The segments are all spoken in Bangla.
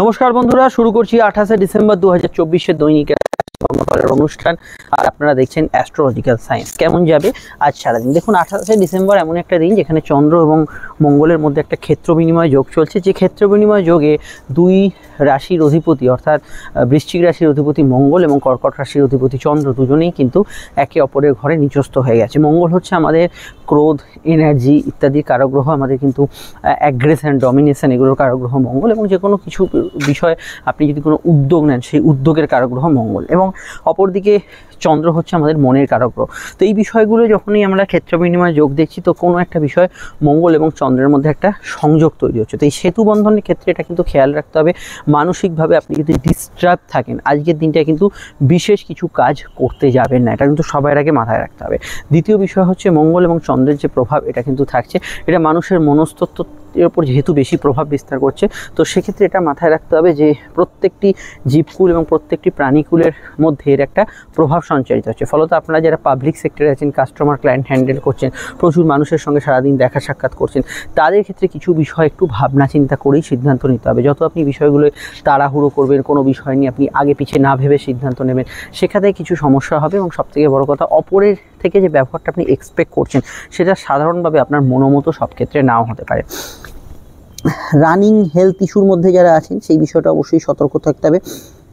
নমস্কার বন্ধুরা, শুরু করছি 28শে ডিসেম্বর 2024 দৈনিক কর্মকালের অনুষ্ঠান। আর আপনারা দেখছেন অ্যাস্ট্রোলজিক্যাল সায়েন্স। কেমন যাবে আজ সারাদিন? দেখুন, 28শে ডিসেম্বর এমন একটা দিন যেখানে চন্দ্র এবং মঙ্গলের মধ্যে একটা ক্ষেত্র বিনিময় যোগ চলছে। যে ক্ষেত্র বিনিময় যোগে দুই রাশির অধিপতি অর্থাৎ বৃশ্চিক রাশির অধিপতি মঙ্গল এবং কর্কট রাশির অধিপতি চন্দ্র দুজনেই কিন্তু একে অপরের ঘরে নিচস্থ হয়ে গেছে। মঙ্গল হচ্ছে আমাদের ক্রোধ, এনার্জি ইত্যাদির কারগ্রহ, আমাদের কিন্তু অ্যাগ্রেশন, ডমিনেশন এগুলোর কারগ্রহ মঙ্গল, এবং যে কোনো কিছু বিষয়ে আপনি যদি কোনো উদ্যোগ নেন সেই উদ্যোগের কারগ্রহ মঙ্গল। এবং অপরদিকে চন্দ্র হচ্ছে আমাদের মনের কারগ্রহ। তো এই বিষয়গুলো যখনই আমরা ক্ষেত্র বিনিময়ে যোগ দেখছি, তো কোনো একটা বিষয় মঙ্গল এবং চন্দ্রের মধ্যে একটা সংযোগ তৈরি হচ্ছে। তো এই সেতু বন্ধনের ক্ষেত্রে এটা কিন্তু খেয়াল রাখতে হবে, মানসিকভাবে আপনি যদি ডিস্টার্ব থাকেন আজকের দিনটা কিন্তু বিশেষ কিছু কাজ করতে যাবেন না, এটা কিন্তু সবার আগে মাথায় রাখতে হবে। দ্বিতীয় বিষয় হচ্ছে মঙ্গল এবং চন্দ্রের যে প্রভাব এটা কিন্তু থাকছে, এটা মানুষের মনস্তত্ত্ব এর উপর যেহেতু বেশি প্রভাব বিস্তার করছে, তো সেক্ষেত্রে এটা মাথায় রাখতে হবে যে প্রত্যেকটি জীবকুল এবং প্রত্যেকটি প্রাণীকুলের মধ্যে এর একটা প্রভাব সঞ্চারিত হচ্ছে। ফলত আপনারা যারা পাবলিক সেক্টরে আছেন, কাস্টমার ক্লায়েন্ট হ্যান্ডেল করছেন, প্রচুর মানুষের সঙ্গে সারাদিন দেখা সাক্ষাৎ করছেন, তাদের ক্ষেত্রে কিছু বিষয় একটু ভাবনা চিন্তা করেই সিদ্ধান্ত নিতে হবে। যত আপনি বিষয়গুলো তাড়াহুড়ো করবেন, কোনো বিষয় নিয়ে আপনি আগে পিছিয়ে না ভেবে সিদ্ধান্ত নেবেন, সেখানে কিছু সমস্যা হবে। এবং সবথেকে বড় কথা, অপরের থেকে যে ব্যবহারটা আপনি এক্সপেক্ট করছেন সেটা সাধারণভাবে আপনার মনোমতো সব ক্ষেত্রে নাও হতে পারে। রানিং হেলথ ইস্যুর মধ্যে যারা আছেন সেই বিষয়টা অবশ্যই সতর্ক থাকতে হবে।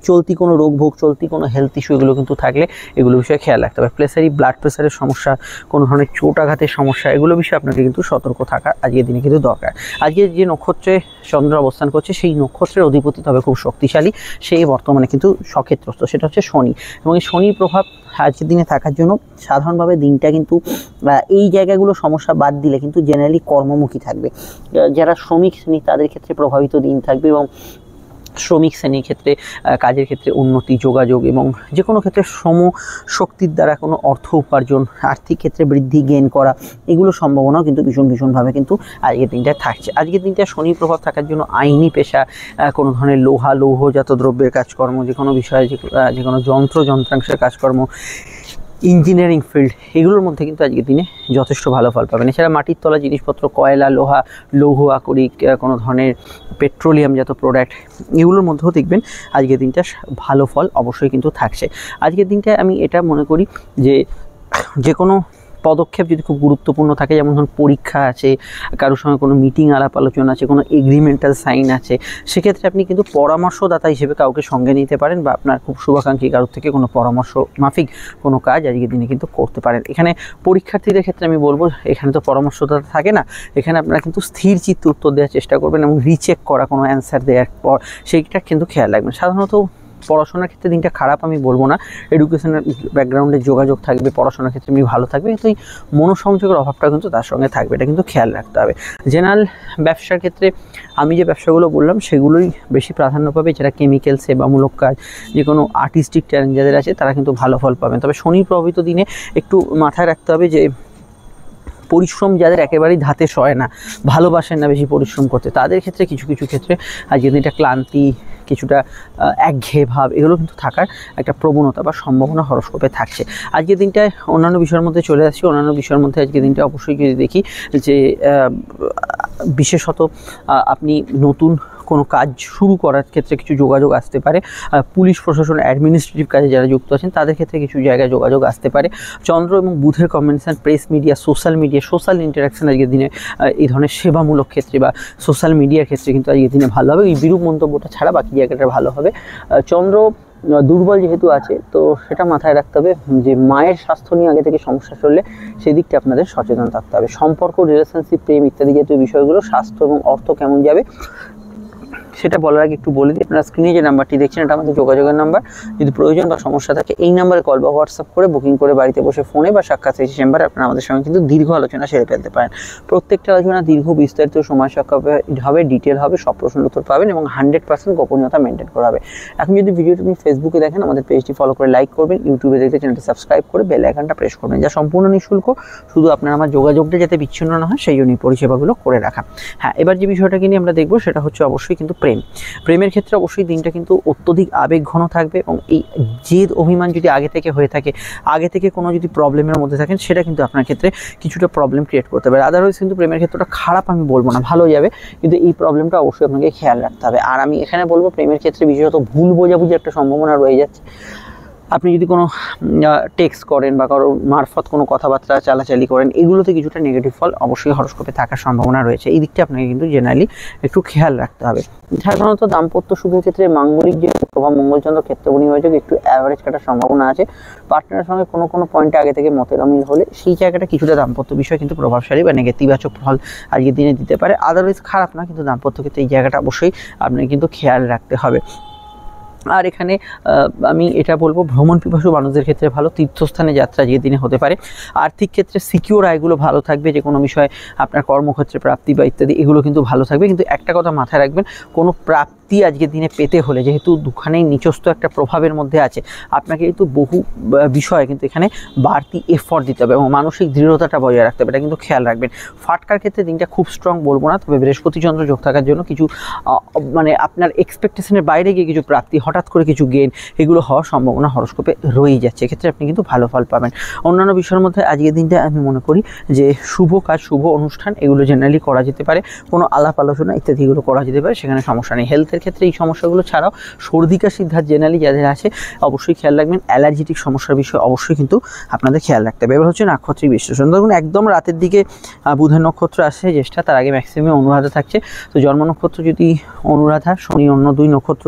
চলতি কোনো রোগ ভোগ, চলতি কোনো হেলথ ইস্যু এগুলো কিন্তু থাকলে এগুলো বিষয়ে খেয়াল রাখতে হবে। ব্লাড প্রেশারের সমস্যা, কোনো ধরনের চোট আঘাতের সমস্যা, এগুলো বিষয়ে আপনাকে কিন্তু সতর্ক থাকা আজকের দিনে কিন্তু দরকার। আজকে যে নক্ষত্রে চন্দ্র অবস্থান করছে সেই নক্ষত্রের অধিপতি তবে খুব শক্তিশালী, সেই বর্তমানে কিন্তু সক্ষেত্রস্থ, সেটা হচ্ছে শনি। এবং এই শনির প্রভাব আজকের দিনে থাকার জন্য সাধারণভাবে দিনটা কিন্তু এই জায়গাগুলো সমস্যা বাদ দিলে কিন্তু জেনারেলি কর্মমুখী থাকবে। যারা শ্রমিক শ্রেণী তাদের ক্ষেত্রে প্রভাবিত দিন থাকবে, এবং শ্রমিক শ্রেণীর ক্ষেত্রে কাজের ক্ষেত্রে উন্নতি, যোগাযোগ এবং যে কোনো ক্ষেত্রে শ্রম শক্তির দ্বারা কোনো অর্থ উপার্জন, আর্থিক ক্ষেত্রে বৃদ্ধি গেইন করা, এগুলো সম্ভাবনাও কিন্তু ভীষণভাবে কিন্তু আজকের দিনটায় থাকছে। আজকের দিনটা শনি প্রভাব থাকার জন্য আইনি পেশা, কোনো ধরনের লৌহজাত দ্রব্যের কাজকর্ম, যে কোনো বিষয়ে যে কোনো যন্ত্রাংশের কাজকর্ম, ইঞ্জিনিয়ারিং ফিল্ড, এগুলোর মধ্যে কিন্তু আজকের দিনে যথেষ্ট ভালো ফল পাবেন। এছাড়া মাটির তলা জিনিসপত্র, কয়লা, লৌহ আকরিক, কোনো ধরনের পেট্রোলিয়ামজাত প্রোডাক্ট, এগুলোর মধ্যেও দেখবেন আজকের দিনটা ভালো ফল অবশ্যই কিন্তু থাকছে। আজকের দিনটায় আমি এটা মনে করি যে কোনো পদক্ষেপ যদি খুব গুরুত্বপূর্ণ থাকে, যেমন ধরুন পরীক্ষা আছে, কারোর সঙ্গে কোনো মিটিং আলাপ আলোচনা আছে, কোনো এগ্রিমেন্টাল সাইন আছে, সেক্ষেত্রে আপনি কিন্তু পরামর্শদাতা হিসেবে কাউকে সঙ্গে নিতে পারেন, বা আপনার খুব শুভাকাঙ্ক্ষী কারোর থেকে কোনো পরামর্শ মাফিক কোনো কাজ আজকের দিনে কিন্তু করতে পারেন। এখানে পরীক্ষার্থীদের ক্ষেত্রে আমি বলবো, এখানে তো পরামর্শদাতা থাকে না, এখানে আপনারা কিন্তু স্থির চিত্তে উত্তর দেওয়ার চেষ্টা করবেন এবং রিচেক করা কোনো অ্যান্সার দেওয়ার পর সেইটা কিন্তু খেয়াল রাখবেন। সাধারণত পড়াশোনার ক্ষেত্রে দিনটা খারাপ আমি বলবো না, এডুকেশনের ব্যাকগ্রাউন্ডে যোগাযোগ থাকবে, পড়াশোনার ক্ষেত্রে এমনি ভালো থাকবে, কিন্তু এই মনোসংযোগের অভাবটা কিন্তু তার সঙ্গে থাকবে, এটা কিন্তু খেয়াল রাখতে হবে। জেনারেল ব্যবসার ক্ষেত্রে আমি যে ব্যবসাগুলো বললাম সেগুলোই বেশি প্রাধান্য পাবে। যারা কেমিক্যাল, সেবামূলক কাজ, যে কোনো আর্টিস্টিক ট্যালেন্ট যাদের আছে তারা কিন্তু ভালো ফল পাবেন। তবে শনি প্রভাবিত দিনে একটু মাথায় রাখতে হবে যে পরিশ্রম যাদের একেবারেই ধাতে সয় না, ভালোবাসেন না বেশি পরিশ্রম করতে, তাদের ক্ষেত্রে কিছু ক্ষেত্রে আজকের দিনটা ক্লান্তি, কিছুটা একঘেয়ে ভাব, এগুলো কিন্তু থাকার একটা প্রবণতা বা সম্ভাবনা হরস্কোপে থাকছে। আজকের দিনটায় অন্যান্য বিষয়ের মধ্যে চলে আসছি। অন্যান্য বিষয়ের মধ্যে আজকের দিনটা অবশ্যই যদি দেখি যে বিশেষত আপনি নতুন কোনো কাজ শুরু করার ক্ষেত্রে কিছু যোগাযোগ আসতে পারে। পুলিশ প্রশাসন, অ্যাডমিনিস্ট্রেটিভ কাজে যারা যুক্ত আছেন তাদের ক্ষেত্রে কিছু জায়গায় যোগাযোগ আসতে পারে। চন্দ্র এবং বুধের combination, press media, social interaction আজকের দিনে এই ধরনের সেবামূলক ক্ষেত্রে বা সোশ্যাল মিডিয়ার ক্ষেত্রে কিন্তু আজকের দিনে ভালো হবে। এই বিরূপ মন্তব্যটা ছাড়া বাকি জায়গাটা ভালো হবে। চন্দ্র দুর্বল যেহেতু আছে, তো সেটা মাথায় রাখতে হবে যে মায়ের স্বাস্থ্য নিয়ে আগে থেকে সমস্যা চললে সেদিকটা আপনাদের সচেতন থাকতে হবে। সম্পর্ক, রিলেশনশিপ, প্রেম ইত্যাদি জাতীয় বিষয়গুলো, স্বাস্থ্য এবং অর্থ কেমন যাবে সেটা বলার আগে একটু বলে দিই, আপনারা স্ক্রিনে যে নাম্বারটি দেখছেন এটা আমাদের যোগাযোগের নাম্বার। যদি প্রয়োজন বা সমস্যা থাকে এই নাম্বারে কল বা হোয়াটসঅ্যাপ করে বুকিং করে বাড়িতে বসে ফোনে বা সাক্ষাৎ চেম্বারে আপনারা আমাদের সঙ্গে কিন্তু দীর্ঘ আলোচনা সেরে ফেলতে পারেন। প্রত্যেকটা আলোচনা দীর্ঘ, বিস্তারিত, সময় সাক্ষাৎ হবে, ডিটেল হবে, সব প্রশ্নের উত্তর পাবেন এবং 100% গোপনীয়তা মেনটেন করা হবে। এখন যদি ভিডিওটি আপনি ফেসবুকে দেখেন, আমাদের পেজটি ফলো করে লাইক করবেন, ইউটিউবে দেখলে চ্যানেলটি সাবস্ক্রাইব করে বেল আইকনটা প্রেস করবেন, যা সম্পূর্ণ নিঃশুল্ক। শুধু আপনার আমার যোগাযোগটা যাতে বিচ্ছিন্ন না হয় সেই জন্যই পরিষেবাগুলো করে রাখা। হ্যাঁ, এবার যে বিষয়টাকে নিয়ে আমরা দেখবো সেটা হচ্ছে অবশ্যই কিন্তু প্রেমের ক্ষেত্রে অবশ্যই দিনটা কিন্তু অত্যধিক আবেগঘন থাকবে এবং এই জেদ অভিমান যদি আগে থেকে হয়ে থাকে, আগে থেকে কোনো যদি প্রবলেমের মধ্যে থাকেন, সেটা কিন্তু আপনার ক্ষেত্রে কিছুটা প্রবলেম ক্রিয়েট করতে পারে। আদারওয়াইজ কিন্তু প্রেমের ক্ষেত্রটা খারাপ আমি বলবো না, ভালো যাবে, কিন্তু এই প্রবলেমটা অবশ্যই আপনাকে খেয়াল রাখতে হবে। আর আমি এখানে বলবো প্রেমের ক্ষেত্রে বিশেষত ভুল বোঝাবুঝির একটা সম্ভাবনা রয়ে যাচ্ছে। আপনি যদি কোনো টেক্সট করেন বা কারো মারফত কোনো কথাবার্তা চালাচালি করেন, এগুলোতে কিছুটা নেগেটিভ ফল অবশ্যই হরস্কোপে থাকার সম্ভাবনা রয়েছে। এই দিকটা আপনাকে কিন্তু জেনারেলি একটু খেয়াল রাখতে হবে। সাধারণত দাম্পত্য সুখের ক্ষেত্রে মাঙ্গলিক যে প্রভাব মঙ্গলচন্দ্র ক্ষেত্রগুণী হয়েছে একটু অ্যাভারেজ কাটার সম্ভাবনা আছে। পার্টনারের সঙ্গে কোনো পয়েন্টে আগে থেকে মতের অমিল হলে সেই জায়গাটা কিছুটা দাম্পত্য বিষয় কিন্তু প্রভাবশালী বা নেতিবাচক ফল আজকের দিনে দিতে পারে। আদারওয়াইজ খারাপ না, কিন্তু দাম্পত্য ক্ষেত্রে এই জায়গাটা অবশ্যই আপনাকে কিন্তু খেয়াল রাখতে হবে। আর এখানে আমি এটা বলবো ভ্রমণ পিপাসু মানুষদের ক্ষেত্রে ভালো, তীর্থস্থানে যাত্রা যে দিনে হতে পারে। আর্থিক ক্ষেত্রে সিকিউর আয়গুলো ভালো থাকবে, যে কোনো বিষয়ে আপনার কর্মক্ষেত্রে প্রাপ্তি বা ইত্যাদি এগুলো কিন্তু ভালো থাকবে। কিন্তু একটা কথা মাথায় রাখবেন, কোনো প্রাপ্তি আজকের দিনে পেতে হলে যেহেতু দুখানেই নিচস্থ একটা প্রভাবের মধ্যে আছে, আপনাকে কিন্তু বহু বিষয়ে কিন্তু এখানে বাড়তি এফর্ট দিতে হবে এবং মানসিক দৃঢ়তাটা বজায় রাখতে হবে, এটা কিন্তু খেয়াল রাখবেন। ফাটকার ক্ষেত্রে দিনটা খুব স্ট্রং বলবো না, তবে বৃহস্পতি চন্দ্র যোগ থাকার জন্য কিছু মানে আপনার এক্সপেকটেশনের বাইরে গিয়ে কিছু প্রাপ্তি, হঠাৎ করে কিছু গেইন, এগুলো হওয়ার সম্ভাবনা হরস্কোপে রয়েই যাচ্ছে। এক্ষেত্রে আপনি কিন্তু ভালো ফল পাবেন। অন্যান্য বিষয়ের মধ্যে আজকের দিনটা আমি মনে করি যে শুভ কাজ, শুভ অনুষ্ঠান এগুলো জেনারেলি করা যেতে পারে, কোনো আলাপ আলোচনা ইত্যাদি এগুলো করা যেতে পারে, সেখানে সমস্যা নেই। হেলথের ক্ষেত্রে এই সমস্যাগুলো ছাড়াও সর্দি কাশির ধাত জেনারেলি যাদের আছে অবশ্যই খেয়াল রাখবেন। অ্যালার্জেটিক সমস্যার বিষয়ে অবশ্যই কিন্তু আপনাদের খেয়াল রাখতে হবে। এবার হচ্ছে নাক্ষত্রিক বিশ্লেষণ। দেখুন একদম রাতের দিকে বুধের নক্ষত্র আসে জ্যেষ্ঠা, তার আগে ম্যাক্সিমাম অনুরাধা থাকছে। তো জন্ম নক্ষত্র যদি অনুরাধা, শনি অন্য দুই নক্ষত্র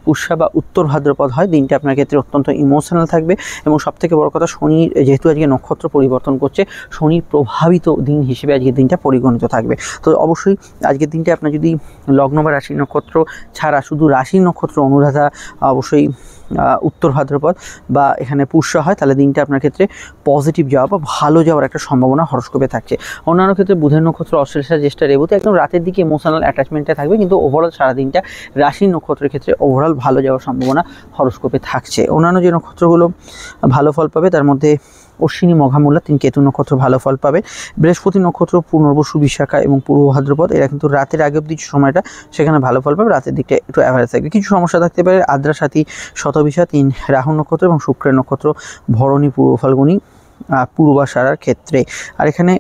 পুষ্যা বা উত্তর ভাদ্রপদ হয়, দিনটা আপনার ক্ষেত্রে অত্যন্ত ইমোশনাল থাকবে। এবং সবথেকে বড় কথা, শনি যেহেতু আজকে নক্ষত্র পরিবর্তন করছে, শনি প্রভাবিত দিন হিসেবে আজকের দিনটা পরিগণিত থাকবে। তো অবশ্যই আজকের দিনটা আপনার যদি লগ্ন বা রাশি নক্ষত্র ছাড়া শুধু রাশি নক্ষত্র অনুরাধা, অবশ্যই উত্তর ভাদ্রপদ বা এখানে পুষ্যা হয়, তাহলে দিনটা আপনার ক্ষেত্রে পজিটিভ যাওয়া বা ভালো যাওয়ার একটা সম্ভাবনা হরস্কোপে থাকছে। অন্যান্য ক্ষেত্রে বুধের নক্ষত্র অশ্লেষা, জ্যেষ্ঠা, রেবতী একদম রাতের দিকে ইমোশনাল অ্যাটাচমেন্টটা থাকবে, কিন্তু ওভারঅল সারাদিনটা রাশি নক্ষত্রের ক্ষেত্রে ওভারঅল ভালো যাওয়ার সম্ভাবনা হরস্কোপে থাকছে। অন্যান্য যে নক্ষত্রগুলো ভালো ফল পাবে তার মধ্যে অশ্বিনী, মঘা, মূলা, কেতু নক্ষত্র ভালো ফল পাবে। বৃহস্পতি নক্ষত্র পুনর্বসু, বিশাখা এবং পূর্ব ভাদ্রপদ এরা কিন্তু রাতের আগে অবধি সময়টা সেখানে ভালো ফল পাবে, রাতের দিকটা একটু অ্যাভারেজ থাকবে। কিছু সমস্যা থাকতে পারে আদ্রা, সাথী, শতবিশা, 3 রাহু নক্ষত্র এবং শুক্রের নক্ষত্র ভরণী, পূর্ব ফাল্গুনী, পূর্বাষাঢ়ার ক্ষেত্রে। আর এখানে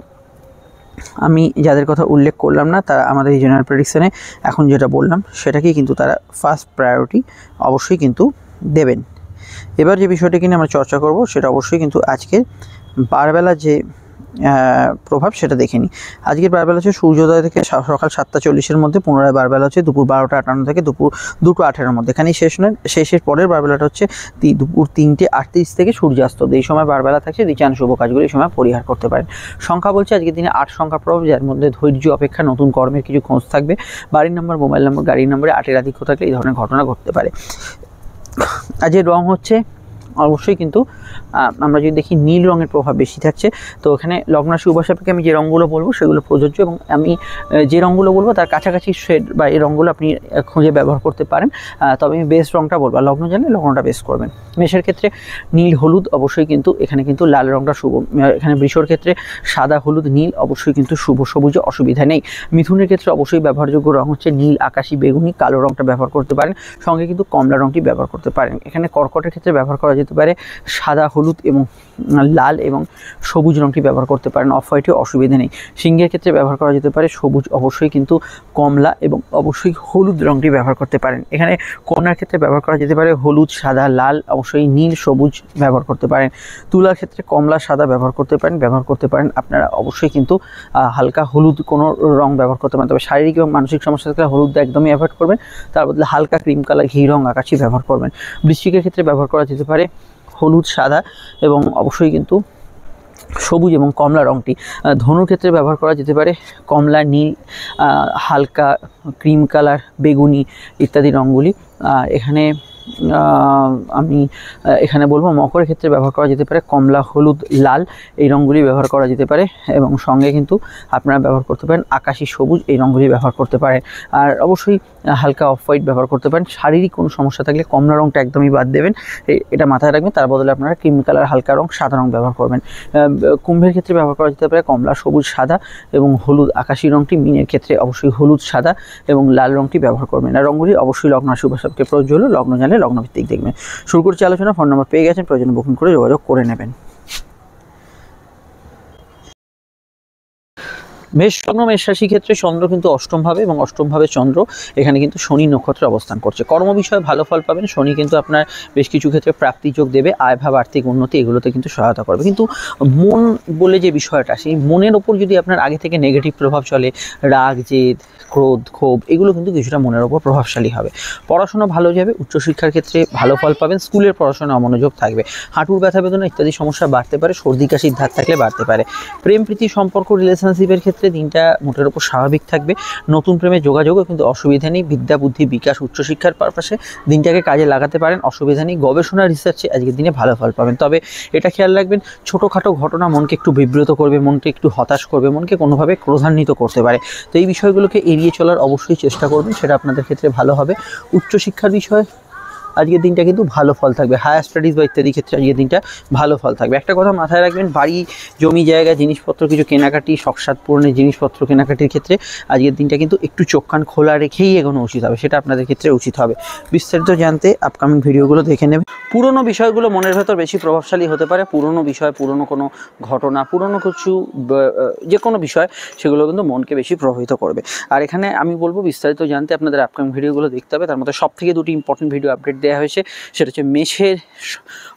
আমি যাদের কথা উল্লেখ করলাম না, তারা আমাদের এই জেনারেল প্রেডিকশনে এখন যেটা বললাম সেটাকেই কিন্তু তারা ফার্স্ট প্রায়োরিটি অবশ্যই কিন্তু দেবেন। এবার যে বিষয়টা কিনে আমরা চর্চা করব সেটা অবশ্যই কিন্তু আজকে বারবেলা যে প্রভাব সেটা দেখে নিই। আজকের বারবেলা হচ্ছে সূর্যোদয় থেকে সকাল 7টা 40-এর মধ্যে, পুনরায় বারবেলা হচ্ছে দুপুর 12টা 58 থেকে দুপুর 2টো 18-এর মধ্যে। এখানেই শেষ নয়, শেষের পরের বারবেলাটা হচ্ছে দুপুর 3টে 38 থেকে সূর্যাস্ত। এই সময় বারবেলা থাকছে, রিচান শুভ কাজগুলো এই সময় পরিহার করতে পারেন। সংখ্যা বলছে আজকের দিনে 8 সংখ্যা প্রভাব, যার মধ্যে ধৈর্য অপেক্ষা নতুন কর্মের কিছু খোঁজ থাকবে। বাড়ির নাম্বার, মোবাইল নাম্বার, গাড়ির নাম্বারে 8-এর আধিক্য থাকলে এই ধরনের ঘটনা ঘটতে পারে। আজকের রং হচ্ছে অবশ্যই কিন্তু আমরা যদি দেখি নীল রঙের প্রভাব বেশি থাকছে। তো এখানে লগ্নরাশি উপাসাপেক্ষে আমি যে রঙগুলো বলবো সেগুলো প্রযোজ্য, এবং আমি যে রঙগুলো বলবো তার কাছাকাছি শেড বা এই রঙগুলো আপনি খুঁজে ব্যবহার করতে পারেন। তবে আমি বেস্ট রঙটা বলবো, লগ্ন জানলে লগ্নটা বেস্ট করবেন। মেষের ক্ষেত্রে নীল, হলুদ অবশ্যই কিন্তু এখানে কিন্তু লাল রঙটা শুভ। এখানে বৃষর ক্ষেত্রে সাদা, হলুদ, নীল অবশ্যই কিন্তু শুভ, সবুজে অসুবিধা নেই। মিথুনের ক্ষেত্রে অবশ্যই ব্যবহারযোগ্য রঙ হচ্ছে নীল, আকাশি, বেগুনি, কালো রঙটা ব্যবহার করতে পারেন, সঙ্গে কিন্তু কমলা রঙটি ব্যবহার করতে পারেন। এখানে কর্কটের ক্ষেত্রে ব্যবহার করা যেতে পারে সাদা, হলুদ এবং লাল এবং সবুজ রঙটি ব্যবহার করতে পারেন, অফ হোয়াইটে অসুবিধা নেই। সিংহের ক্ষেত্রে ব্যবহার করা যেতে পারে সবুজ, অবশ্যই কিন্তু কমলা এবং অবশ্যই হলুদ রঙটি ব্যবহার করতে পারেন। এখানে কন্যার ক্ষেত্রে ব্যবহার করা যেতে পারে হলুদ, সাদা, লাল, অবশ্যই নীল, সবুজ ব্যবহার করতে পারেন। তুলার ক্ষেত্রে কমলা, সাদা ব্যবহার করতে পারেন আপনারা অবশ্যই কিন্তু হালকা হলুদ কোনো রং ব্যবহার করতে পারেন। তবে শারীরিক এবং মানসিক সমস্যা থাকলে হলুদটা একদমই অ্যাভয়েড করবেন, তার বদলে হালকা ক্রিম কালার, ঘি রং, আকাশি ব্যবহার করবেন। বৃশ্চিকের ক্ষেত্রে ব্যবহার করা যেতে পারে হলুদ, সাদা এবং অবশ্যই কিন্তু সবুজ এবং কমলা রঙটি। ধনুর ক্ষেত্রে ব্যবহার করা যেতে পারে কমলা, নীল, হালকা ক্রিম কালার, বেগুনি ইত্যাদি রঙগুলি। এখানে আমি এখানে বলবো মকরের ক্ষেত্রে ব্যবহার করা যেতে পারে কমলা, হলুদ, লাল এই রঙগুলি ব্যবহার করা যেতে পারে, এবং সঙ্গে কিন্তু আপনারা ব্যবহার করতে পারেন আকাশি সবুজ এই রঙগুলি ব্যবহার করতে পারেন। আর অবশ্যই হালকা অফ হোয়াইট ব্যবহার করতে পারেন। শারীরিক কোনো সমস্যা থাকলে কমলা রঙটা একদমই বাদ দেবেন, এটা মাথায় রাখবেন। তার বদলে আপনারা ক্রিম কালার, হালকা রঙ, সাদা রঙ ব্যবহার করবেন। কুম্ভের ক্ষেত্রে ব্যবহার করা যেতে পারে কমলা, সবুজ, সাদা এবং হলুদ আকাশি রঙটি। মীনের ক্ষেত্রে অবশ্যই হলুদ, সাদা এবং লাল রঙটি ব্যবহার করবেন। আর রঙগুলি অবশ্যই লগ্ন রাশি উপসবকে প্রযোজ্য হলো, লগ্ন জানলে লগ্নভিত্তিক দেখবেন। শুরু করছি আলোচনা। ফোন নম্বর পেয়ে গেছেন, প্রয়োজনে বুকিং করে যোগাযোগ করে নেবেন। মেষ লগ্ন, মেষ রাশির ক্ষেত্রে চন্দ্র কিন্তু অষ্টমভাবে, এবং অষ্টমভাবে চন্দ্র এখানে কিন্তু শনি নক্ষত্রে অবস্থান করছে। কর্ম বিষয়ে ভালো ফল পাবেন। শনি কিন্তু আপনার বেশ কিছু ক্ষেত্রে প্রাপ্তি যোগ দেবে, আয় ভাব, আর্থিক উন্নতি এগুলোতে কিন্তু সহায়তা করবে। কিন্তু মন বলে যে বিষয়টা, সেই মনের ওপর যদি আপনার আগে থেকে নেগেটিভ প্রভাব চলে, রাগ, জেদ, ক্রোধ, ক্ষোভ এগুলো কিন্তু কিছুটা মনের ওপর প্রভাবশালী হবে। পড়াশোনা ভালো যাবে, উচ্চশিক্ষার ক্ষেত্রে ভালো ফল পাবেন। স্কুলের পড়াশোনা অমনোযোগ থাকবে। হাঁটুর ব্যথা বেদনা ইত্যাদি সমস্যা বাড়তে পারে। সর্দি কাশির ধাত থাকলে বাড়তে পারে। প্রেম প্রীতি সম্পর্ক, রিলেশনশিপের ক্ষেত্রে দিনটা মোটের উপর স্বাভাবিক থাকবে। নতুন প্রেমের যোগাযোগও কিন্তু অসুবিধা নেই। বিদ্যা বুদ্ধি বিকাশ, উচ্চশিক্ষার পারপাসে দিনটাকে কাজে লাগাতে পারেন, অসুবিধা নেই। গবেষণা, রিসার্চে আজকের দিনে ভালো ফল পাবেন। তবে এটা খেয়াল রাখবেন, ছোটোখাটো ঘটনা মনকে একটু বিব্রত করবে, মনকে একটু হতাশ করবে, মনকে কোনোভাবে ক্রোধান্বিত করতে পারে। তো এই বিষয়গুলোকে এড়িয়ে চলার অবশ্যই চেষ্টা করবেন, সেটা আপনাদের ক্ষেত্রে ভালো হবে। উচ্চশিক্ষার বিষয়ে আজকের দিনটা কিন্তু ভালো ফল থাকবে। হায়ার স্টাডিজ বা ইত্যাদি ক্ষেত্রে আজকের দিনটা ভালো ফল থাকবে। একটা কথা মাথায় রাখবেন, বাড়ি, জমি জায়গা, জিনিসপত্র কিছু কেনাকাটি, শখসাদ পূরণের জিনিসপত্র কেনাকাটির ক্ষেত্রে আজকের দিনটা কিন্তু একটু চোখ কান খোলা রেখেই এগোনো উচিত হবে, সেটা আপনাদের ক্ষেত্রে উচিত হবে। বিস্তারিত জানতে আপকামিং ভিডিওগুলো দেখে নেবেন। পুরনো বিষয়গুলো মনের ভেতর বেশি প্রভাবশালী হতে পারে। পুরনো বিষয়, পুরনো কোনো ঘটনা, পুরনো কিছু যে কোনো বিষয়, সেগুলো কিন্তু মনকে বেশি প্রভাবিত করবে। আর এখানে আমি বলবো বিস্তারিত জানতে আপনাদের আপকামিং ভিডিওগুলো দেখতে হবে। তার মধ্যে সব থেকে দুটি ইম্পর্টেন্ট ভিডিও আপডেট দেওয়া হয়েছে, সেটা হচ্ছে মেষের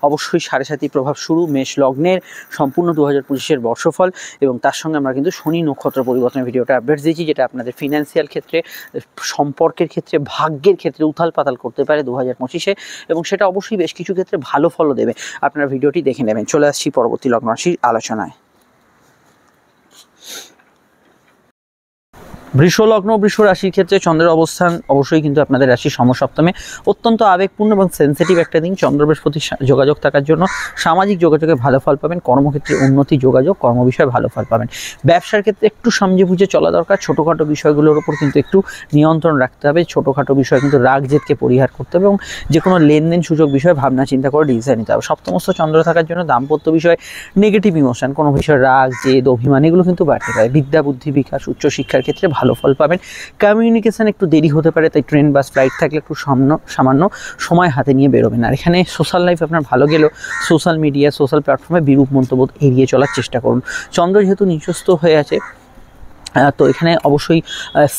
অবশ্যই 7.5 প্রভাব শুরু, মেষ লগ্নের সম্পূর্ণ 2025-এর বর্ষফল, এবং তার সঙ্গে আমরা কিন্তু শনি নক্ষত্র পরিবর্তনের ভিডিওটা আপডেট দিয়েছি, যেটা আপনাদের ফিনান্সিয়াল ক্ষেত্রে, সম্পর্কের ক্ষেত্রে, ভাগ্যের ক্ষেত্রে উথাল পাতাল করতে পারে 2025-এ, এবং সেটা অবশ্যই বেশ কিছু ক্ষেত্রে ভালো ফলও দেবে। আপনারা ভিডিওটি দেখে নেবেন। চলে আসছি পরবর্তী লগ্ন রাশির আলোচনায়। বৃষ লগ্ন, বৃষ রাশির ক্ষেত্রে চন্দ্রের অবস্থান অবশ্যই কিন্তু আপনাদের রাশির সমসপ্তমে। অত্যন্ত আবেগপূর্ণ এবং সেন্সিটিভ একটা দিন চন্দ্র বৃহস্পতি যোগাযোগ থাকার জন্য। সামাজিক যোগাযোগে ভালো ফল পাবেন। কর্মক্ষেত্রে উন্নতি, যোগাযোগ, কর্ম বিষয়ে ভালো ফল পাবেন। ব্যবসার ক্ষেত্রে একটু সমঝে বুঝে চলা দরকার। ছোটোখাটো বিষয়গুলোর উপর কিন্তু একটু নিয়ন্ত্রণ রাখতে হবে। ছোটোখাটো বিষয় কিন্তু রাগ জেদকে পরিহার করতে হবে, এবং যে কোনো লেনদেন সুযোগ বিষয়ে ভাবনা চিন্তা করে ডিসিশন নিতে হবে। সপ্তমস্থ চন্দ্র থাকার জন্য দাম্পত্য বিষয়ে নেগেটিভ ইমোশন, কোনো বিষয়ে রাগ, জেদ, অভিমান এগুলো কিন্তু বাড়তে পারে। বিদ্যা বুদ্ধি বিকাশ, উচ্চশিক্ষার ক্ষেত্রে ভালো ফল পাবেন। কমিউনিকেশন একটু দেরি হতে পারে, তাই ট্রেন বাস ফ্লাইট থাকলে একটু সামান্য সময় হাতে নিয়ে বেরোবেন। আর এখানে সোশ্যাল লাইফ আপনার ভালো গেলেও সোশ্যাল মিডিয়া, সোশ্যাল প্ল্যাটফর্মে বিরূপ মন্তব্য এড়িয়ে চলার চেষ্টা করুন। চন্দ্র যেহেতু নিচস্থ হয়ে আছে, তো এখানে অবশ্যই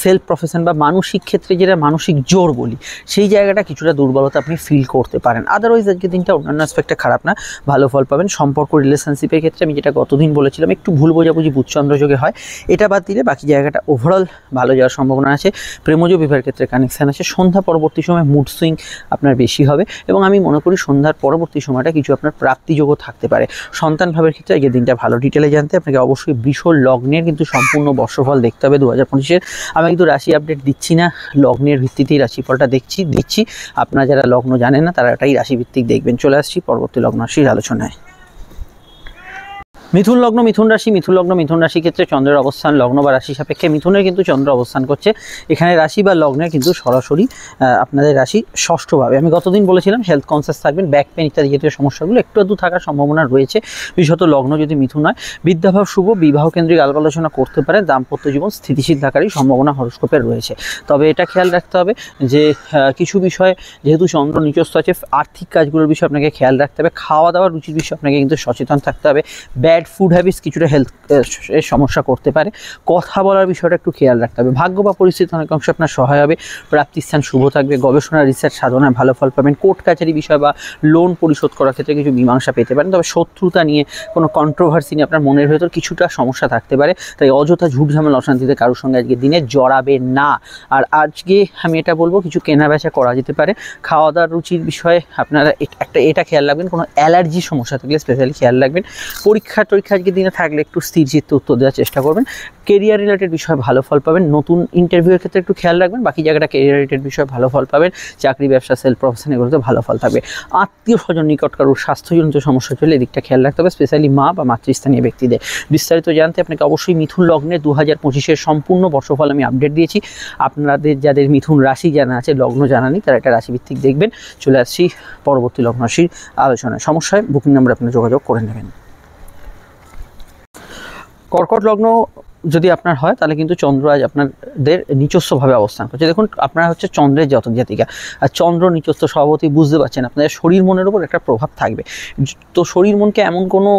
সেলফ প্রফেশন বা মানসিক ক্ষেত্রে যেটা মানসিক জোর বলি, সেই জায়গাটা কিছুটা দুর্বলতা আপনি ফিল করতে পারেন। আদারওয়াইজ আজকে দিনটা অন্যান্য অ্যাসপেক্টে খারাপ না, ভালো ফল পাবেন। সম্পর্ক, রিলেশনশিপের ক্ষেত্রে আমি যেটা গতদিন বলেছিলাম, একটু ভুল বোঝাবুঝি বুধচন্দ্রযোগে হয়, এটা বাদ দিলে বাকি জায়গাটা ওভারঅল ভালো যাওয়ার সম্ভাবনা আছে। প্রেমজ বিবাহের ক্ষেত্রে কানেকশান আছে। সন্ধ্যা পরবর্তী সময় মুড সুইং আপনার বেশি হবে, এবং আমি মনে করি সন্ধ্যার পরবর্তী সময়টা কিছু আপনার প্রাপ্তিযোগও থাকতে পারে। সন্তান ভাবের ক্ষেত্রে আজকের দিনটা ভালো। ডিটেলে জানতে আপনাকে অবশ্যই বৃষ লগ্নের কিন্তু সম্পূর্ণ বর্ষফল দেখতে হবে 2025-এর। আমি কিন্তু রাশি আপডেট দিচ্ছি না, লগ্নের ভিত্তিতেই রাশিফলটা দিচ্ছি। আপনারা যারা লগ্ন জানেন না, তারা এটাই রাশিভিত্তিক দেখবেন। চলে আসছি পরবর্তী লগ্ন রাশির আলোচনায়। মিথুন লগ্ন, মিথুন রাশি, মিথুন লগ্ন, মিথুন রাশির ক্ষেত্রে চন্দ্রের অবস্থান লগ্ন বা রাশি সাপেক্ষে মিথুনের কিন্তু চন্দ্র অবস্থান করছে। এখানে রাশি বা লগ্নের কিন্তু সরাসরি আপনাদের রাশি ষষ্ঠভাবে। আমি গতদিন বলেছিলাম হেলথ কনসিয়াস থাকবেন, ব্যাক পেন ইত্যাদি জাতীয় সমস্যাগুলো একটু আধটু থাকার সম্ভাবনা রয়েছে, বিশেষত লগ্ন যদি মিথুন হয়। বিদ্যাভাব শুভ, বিবাহ কেন্দ্রিক আলাপ আলোচনা করতে পারে। দাম্পত্য জীবন স্থিতিশীল থাকারই সম্ভাবনা হরস্কোপের রয়েছে। তবে এটা খেয়াল রাখতে হবে যে কিছু বিষয় যেহেতু চন্দ্র নিচস্থ আছে, আর্থিক কাজগুলোর বিষয়ে আপনাকে খেয়াল রাখতে হবে। খাওয়া দাওয়ার রুচির বিষয়ে আপনাকে কিন্তু সচেতন থাকতে হবে। ব্যাড ফুড হ্যাবিটস কিছুটা হেলথ এর সমস্যা করতে পারে। কথা বলার বিষয়টা একটু খেয়াল রাখতে হবে। ভাগ্য বা পরিস্থিতি অনেকাংশ আপনার সহায় হবে। প্রাপ্তিস্থান শুভ থাকবে। গবেষণা, রিসার্চ, সাধনায় ভালো ফল পাবেন। কোর্ট কাছারি বিষয় বা লোন পরিশোধ করার ক্ষেত্রে কিছু মীমাংসা পেতে পারেন। তবে শত্রুতা নিয়ে কোনো কন্ট্রোভার্সি নিয়ে আপনার মনের ভেতর কিছুটা সমস্যা থাকতে পারে, তাই অযথা ঝুট ঝামেলা অশান্তিতে কারোর সঙ্গে আজকের দিনে জড়াবে না। আর আজকে আমি এটা বলবো, কিছু কেনা বেচা করা যেতে পারে। খাওয়া দাওয়ার রুচির বিষয়ে আপনারা এটা খেয়াল রাখবেন, কোনো অ্যালার্জির সমস্যা থাকলে স্পেশালি খেয়াল রাখবেন। পরীক্ষার পরীক্ষা আজকের দিনে থাকলে একটু স্থির চিত্তে উত্তর দেওয়ার চেষ্টা করবেন। কেরিয়ার রিলেটেড বিষয়ে ভালো ফল পাবেন, নতুন ইন্টারভিউয়ের ক্ষেত্রে একটু খেয়াল রাখবেন, বাকি জায়গাটা কেরিয়ার রিলেটেড বিষয়ে ভালো ফল পাবেন। চাকরি, ব্যবসা, সেলফ প্রফেশন এগুলোতে ভালো ফল থাকবে। আত্মীয় স্বজন নিকট কারোর স্বাস্থ্যজনিত সমস্যা চলে এদিকটা খেয়াল রাখতে হবে, স্পেশালি মা বা মাতৃস্থানীয় ব্যক্তিদের। বিস্তারিত জানতে আপনাকে অবশ্যই মিথুন লগ্নের 2025-এর সম্পূর্ণ বর্ষফল আমি আপডেট দিয়েছি। আপনাদের যাদের মিথুন রাশি জানা আছে, লগ্ন জানা নেই, তারা একটা রাশিভিত্তিক দেখবেন। চলে আসছি পরবর্তী লগ্ন রাশির আলোচনায়। সমস্যায় বুকিং নাম্বার আপনারা যোগাযোগ করে নেবেন। কর্কট লগ্ন যদি আপনার হয় তাহলে কিন্তু চন্দ্র আজ আপনাদের নিচস্থভাবে অবস্থান করছে। দেখুন, আপনারা হচ্ছে চন্দ্রের জাতক জাতিকা, আর চন্দ্র নিচস্থ স্বভাবতই বুঝতে পারছেন আপনাদের শরীর মনের উপর একটা প্রভাব থাকবে। তো শরীর মনকে এমন কোনো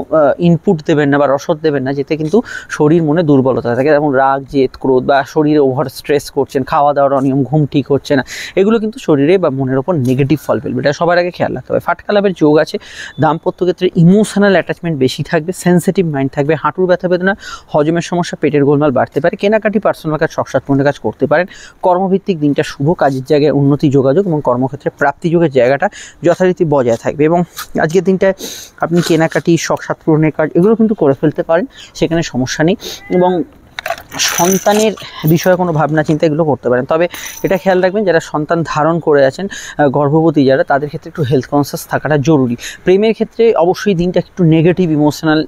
ইনপুট দেবেন না বা রসদ দেবেন না যেতে কিন্তু শরীর মনে দুর্বলতা থাকে, যেমন রাগ, জেদ, ক্রোধ বা শরীরে ওভার স্ট্রেস করছেন, খাওয়া দাওয়ার অনিয়ম, ঘুম ঠিক হচ্ছে না, এগুলো কিন্তু শরীরে বা মনের ওপর নেগেটিভ ফল ফেলবে। এটা সবার আগে খেয়াল রাখতে হবে। ফাটকা লাভের যোগ আছে, দাম্পত্য ক্ষেত্রে ইমোশনাল অ্যাটাচমেন্ট বেশি থাকবে, সেন্সিটিভ মাইন্ড থাকবে, হাঁটুর ব্যথা বেদনা, হজমের সমস্যা, পেটের গোলমাল বাড়তে পারে, কেনাকাটি, পার্সোনাল কাজ, শখ সাধনের কাজ করতে পারেন। কর্মভিত্তিক দিনটা শুভ, কাজের জায়গায় উন্নতি, যোগাযোগ এবং কর্মক্ষেত্রে প্রাপ্তিযোগের জায়গাটা যথারীতি বজায় থাকবে। এবং আজকের দিনটায় আপনি কেনাকাটি, শখ সাধ পূরণের কাজ এগুলো কিন্তু করে ফেলতে পারেন, সেখানে সমস্যা নেই। এবং সন্তানের বিষয়ে কোনো ভাবনা চিন্তা এগুলো করতে পারেন। তবে এটা খেয়াল রাখবেন, যারা সন্তান ধারণ করে আছেন, গর্ভবতী যারা, তাদের ক্ষেত্রে একটু হেলথ কনসিয়াস থাকাটা জরুরি। প্রেমের ক্ষেত্রে অবশ্যই দিনটা একটু নেগেটিভ ইমোশনাল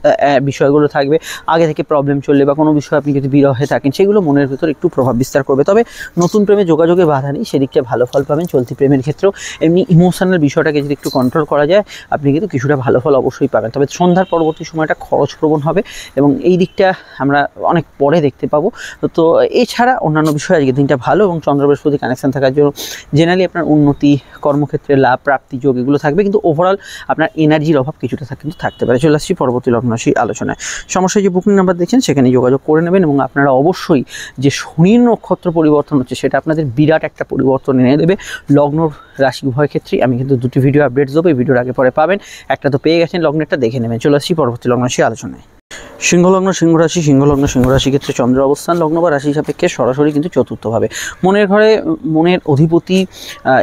বিষয়গুলো থাকবে। আগে থেকে প্রবলেম চললে বা কোনো বিষয়ে আপনি যদি বিরহে থাকেন, সেগুলো মনের ভিতর একটু প্রভাব বিস্তার করবে। তবে নতুন প্রেমে যোগাযোগে বাধা নেই, সেদিকটা ভালো ফল পাবেন। চলতি প্রেমের ক্ষেত্রেও এমনি ইমোশনাল বিষয়টাকে যদি একটু কন্ট্রোল করা যায়, আপনি কিন্তু কিছুটা ভালো ফল অবশ্যই পাবেন। তবে সন্ধ্যার পরবর্তী সময়টা খরচপ্রবণ হবে এবং এই দিকটা আমরা অনেক পরে দেখতে পাবো। তো এছাড়া অন্যান্য বিষয়ে আজকের দিনটা ভালো এবং চন্দ্র বৃহস্পতি কানেকশন থাকার জন্য জেনারেলি আপনার উন্নতি, কর্মক্ষেত্রে লাভ, প্রাপ্তি যোগ এগুলো থাকবে, কিন্তু ওভারঅল আপনার এনার্জির অভাব কিছুটা কিন্তু থাকতে পারে। চলে আসছি পরবর্তী লগ্ন রাশি আলোচনায়। সমস্যায় যে বুকিং নাম্বার দেখছেন সেখানে যোগাযোগ করে নেবেন এবং আপনারা অবশ্যই যে শনির নক্ষত্র পরিবর্তন হচ্ছে সেটা আপনাদের বিরাট একটা পরিবর্তন এনে দেবে লগ্ন রাশি উভয় ক্ষেত্রেই। আমি কিন্তু দুটি ভিডিও আপডেট দেবো, এই ভিডিওর আগে পরে পাবেন, একটা তো পেয়ে গেছেন, লগ্নেরটা দেখে নেবেন। চলে আসছি পরবর্তী লগ্ন রাশি আলোচনায়। সিংহলগ্ন সিংহরাশি, সিংহলগ্ন সিংহরাশি ক্ষেত্রে চন্দ্র অবস্থান লগ্ন বা রাশি সাপেক্ষে সরাসরি কিন্তু চতুর্থভাবে। মনের ঘরে মনের অধিপতি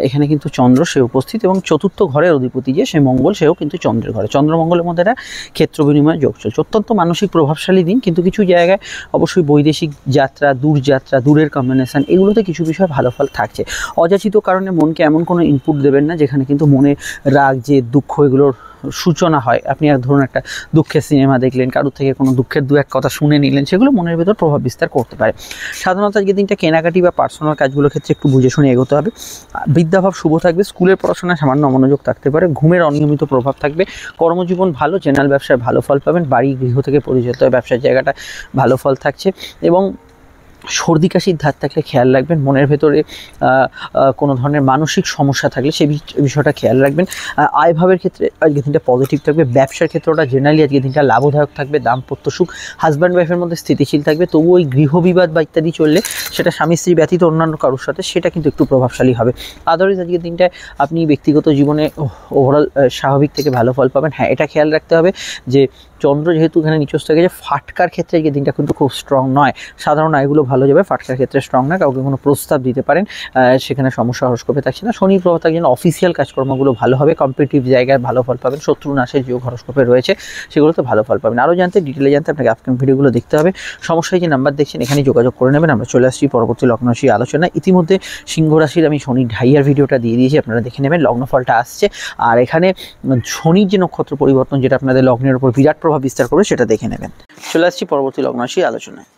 এখানে কিন্তু চন্দ্র, সে উপস্থিত, এবং চতুর্থ ঘরের অধিপতি যে সে মঙ্গল, সেও কিন্তু চন্দ্রের ঘরে। চন্দ্র মঙ্গলের মধ্যে একটা ক্ষেত্র বিনিময় যোগ চলছে। অত্যন্ত মানসিক প্রভাবশালী দিন, কিন্তু কিছু জায়গায় অবশ্যই বৈদেশিক যাত্রা, দূরযাত্রা, দূরের কম্বিনেশন এগুলোতে কিছু বিষয় ভালো ফল থাকছে। অযাচিত কারণে মনকে এমন কোনো ইনপুট দেবেন না যেখানে কিন্তু মনে রাগ, জেদ, দুঃখ এগুলোর সূচনা হয়। আপনি ধরুন একটা দুঃখের সিনেমা দেখলেন, কারোর থেকে কোনো দুঃখের দু এক কথা শুনে নিলেন, সেগুলো মনের ভেতর প্রভাব বিস্তার করতে পারে। সাধারণত আজকের দিনটা কেনাকাটি বা পার্সোনাল কাজগুলোর ক্ষেত্রে একটু বুঝে শুনে এগোতে হবে। বিদ্যাভাব শুভ থাকবে, স্কুলের পড়াশোনায় সামান্য অমনোযোগ থাকতে পারে, ঘুমের অনিয়মিত প্রভাব থাকবে, কর্মজীবন ভালো, জেনারেল ব্যবসায় ভালো ফল পাবেন, বাড়ি গৃহ থেকে পরিচালিত ব্যবসার জায়গাটা ভালো ফল থাকছে। এবং সর্দি কাশির ধার থাকলে খেয়াল রাখবেন, মনের ভেতরে কোনো ধরনের মানসিক সমস্যা থাকলে সেই বিষয়টা খেয়াল রাখবেন। আয়ভাবের ক্ষেত্রে আজকের দিনটা পজিটিভ থাকবে, ব্যবসার ক্ষেত্রটা জেনারেলি আজকের দিনটা লাভদায়ক থাকবে, দাম্পত্য সুখ, হাজব্যান্ড ওয়াইফের মধ্যে স্থিতিশীল থাকবে। তবু ওই গৃহবিবাদ বা ইত্যাদি চললে সেটা স্বামী স্ত্রী ব্যতীত অন্যান্য কারোর সাথে, সেটা কিন্তু একটু প্রভাবশালী হবে। আদারওয়াইজ আজকের দিনটায় আপনি ব্যক্তিগত জীবনে ওভারঅল স্বাভাবিক থেকে ভালো ফল পাবেন। হ্যাঁ, এটা খেয়াল রাখতে হবে যে চন্দ্র যেহেতু এখানে নিচস্থ হয়ে গেছে, ফাটকার ক্ষেত্রে আজকের দিনটা কিন্তু খুব স্ট্রং নয়। সাধারণ আয়গুলো ভালো যাবে, ফাটকার ক্ষেত্রে স্ট্রং না। কাউকে কোনো প্রস্তাব দিতে পারেন, সেখানে সমস্যা হরস্কোপে থাকছে না। শনি প্রভাব থাকার জন্য অফিসিয়াল কাজকর্মগুলো ভালো হবে, কম্পিটিটিভ জায়গায় ভালো ফল পাবেন। শত্রু নাশের যোগ হরস্কোপে রয়েছে, সেগুলোতে ভালো ফল পাবেন। আরও জানতে, ডিটেলে জানতে আপনাকে আপকামিং ভিডিওগুলো দেখতে হবে। সমস্যায় যে নাম্বার দেখছেন এখানে যোগাযোগ করে নেবেন। আমরা চলে আসছি পরবর্তী লগ্ন রাশি আলোচনা। ইতিমধ্যে সিংহ রাশির আমি শনির ঢাইয়ার ভিডিওটা দিয়ে দিয়েছি, আপনারা দেখে নেবেন। লগ্নফলটা আসছে, আর এখানে শনির যে নক্ষত্র পরিবর্তন যেটা আপনাদের লগ্নের উপর বিরাট প্রভাব বিস্তার করবে সেটা দেখে নেবেন। চলে আসছি পরবর্তী লগ্ন রাশি আলোচনায়।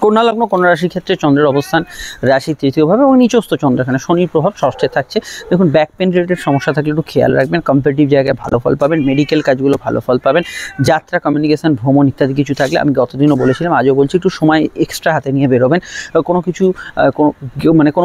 কন্যা লগ্ন, কন্যা রাশির ক্ষেত্রে চন্দ্রের অবস্থান রাশি তৃতীয়ভাবে এবং নিচস্থ চন্দ্র, এখানে শনির প্রভাব ষষ্ঠে থাকছে। দেখুন, ব্যাক পেন রিলেটেড সমস্যা থাকলে একটু খেয়াল রাখবেন। কম্পিটিটিভ জায়গায় ভালো ফল পাবেন, মেডিকেল কাজগুলো ভালো ফল পাবেন। যাত্রা, কমিউনিকেশন, ভ্রমণ ইত্যাদি কিছু থাকলে, আমি গতদিনও বলেছিলাম, আজও বলছি, একটু সময় এক্সট্রা হাতে নিয়ে বেরোবেন। কোনো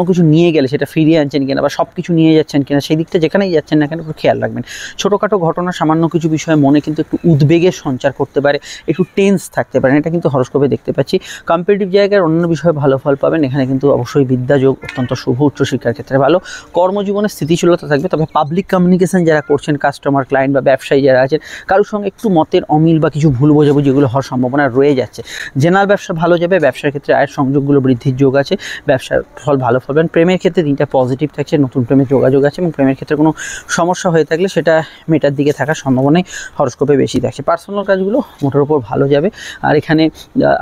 কিছু নিয়ে গেলে সেটা ফিরিয়ে আনছেন কিনা বা সব কিছু নিয়ে যাচ্ছেন কিনা, সেই দিকটা যেখানেই যাচ্ছেন না কেন একটু খেয়াল রাখবেন। ছোটোখাটো ঘটনা, সামান্য কিছু বিষয়ে মনে কিন্তু একটু উদ্বেগের সঞ্চার করতে পারে, একটু টেন্স থাকতে পারেন, এটা কিন্তু হরস্কোপে দেখতে পাচ্ছি। কম্পিটিটিভ জায়গার অন্য বিষয়ে ভালো ফল পাবেন। এখানে কিন্তু অবশ্যই বিদ্যাযোগ অত্যন্ত শুভ, উচ্চশিক্ষার ক্ষেত্রে ভালো, কর্মজীবনে স্থিতিশীলতা থাকবে। তবে পাবলিক কমিউনিকেশন যারা করছেন, কাস্টমার, ক্লায়েন্ট বা ব্যবসায়ী যারা আছেন, কারোর সঙ্গে একটু মতের অমিল বা কিছু ভুল বোঝাবুঝি যেগুলো হওয়ার সম্ভাবনা রয়ে যাচ্ছে। জেনারেল ব্যবসা ভালো যাবে, ব্যবসার ক্ষেত্রে আয়ের সংযোগগুলো বৃদ্ধির যোগ আছে, ব্যবসার ফল ভালো পাবেন। প্রেমের ক্ষেত্রে দিনটা পজিটিভ থাকছে, নতুন প্রেমের যোগাযোগ আছে এবং প্রেমের ক্ষেত্রে কোনো সমস্যা হয়ে থাকলে সেটা মেটার দিকে থাকার সম্ভাবনাই হরস্কোপে বেশি থাকছে। পার্সোনাল কাজগুলো মোটের উপর ভালো যাবে। আর এখানে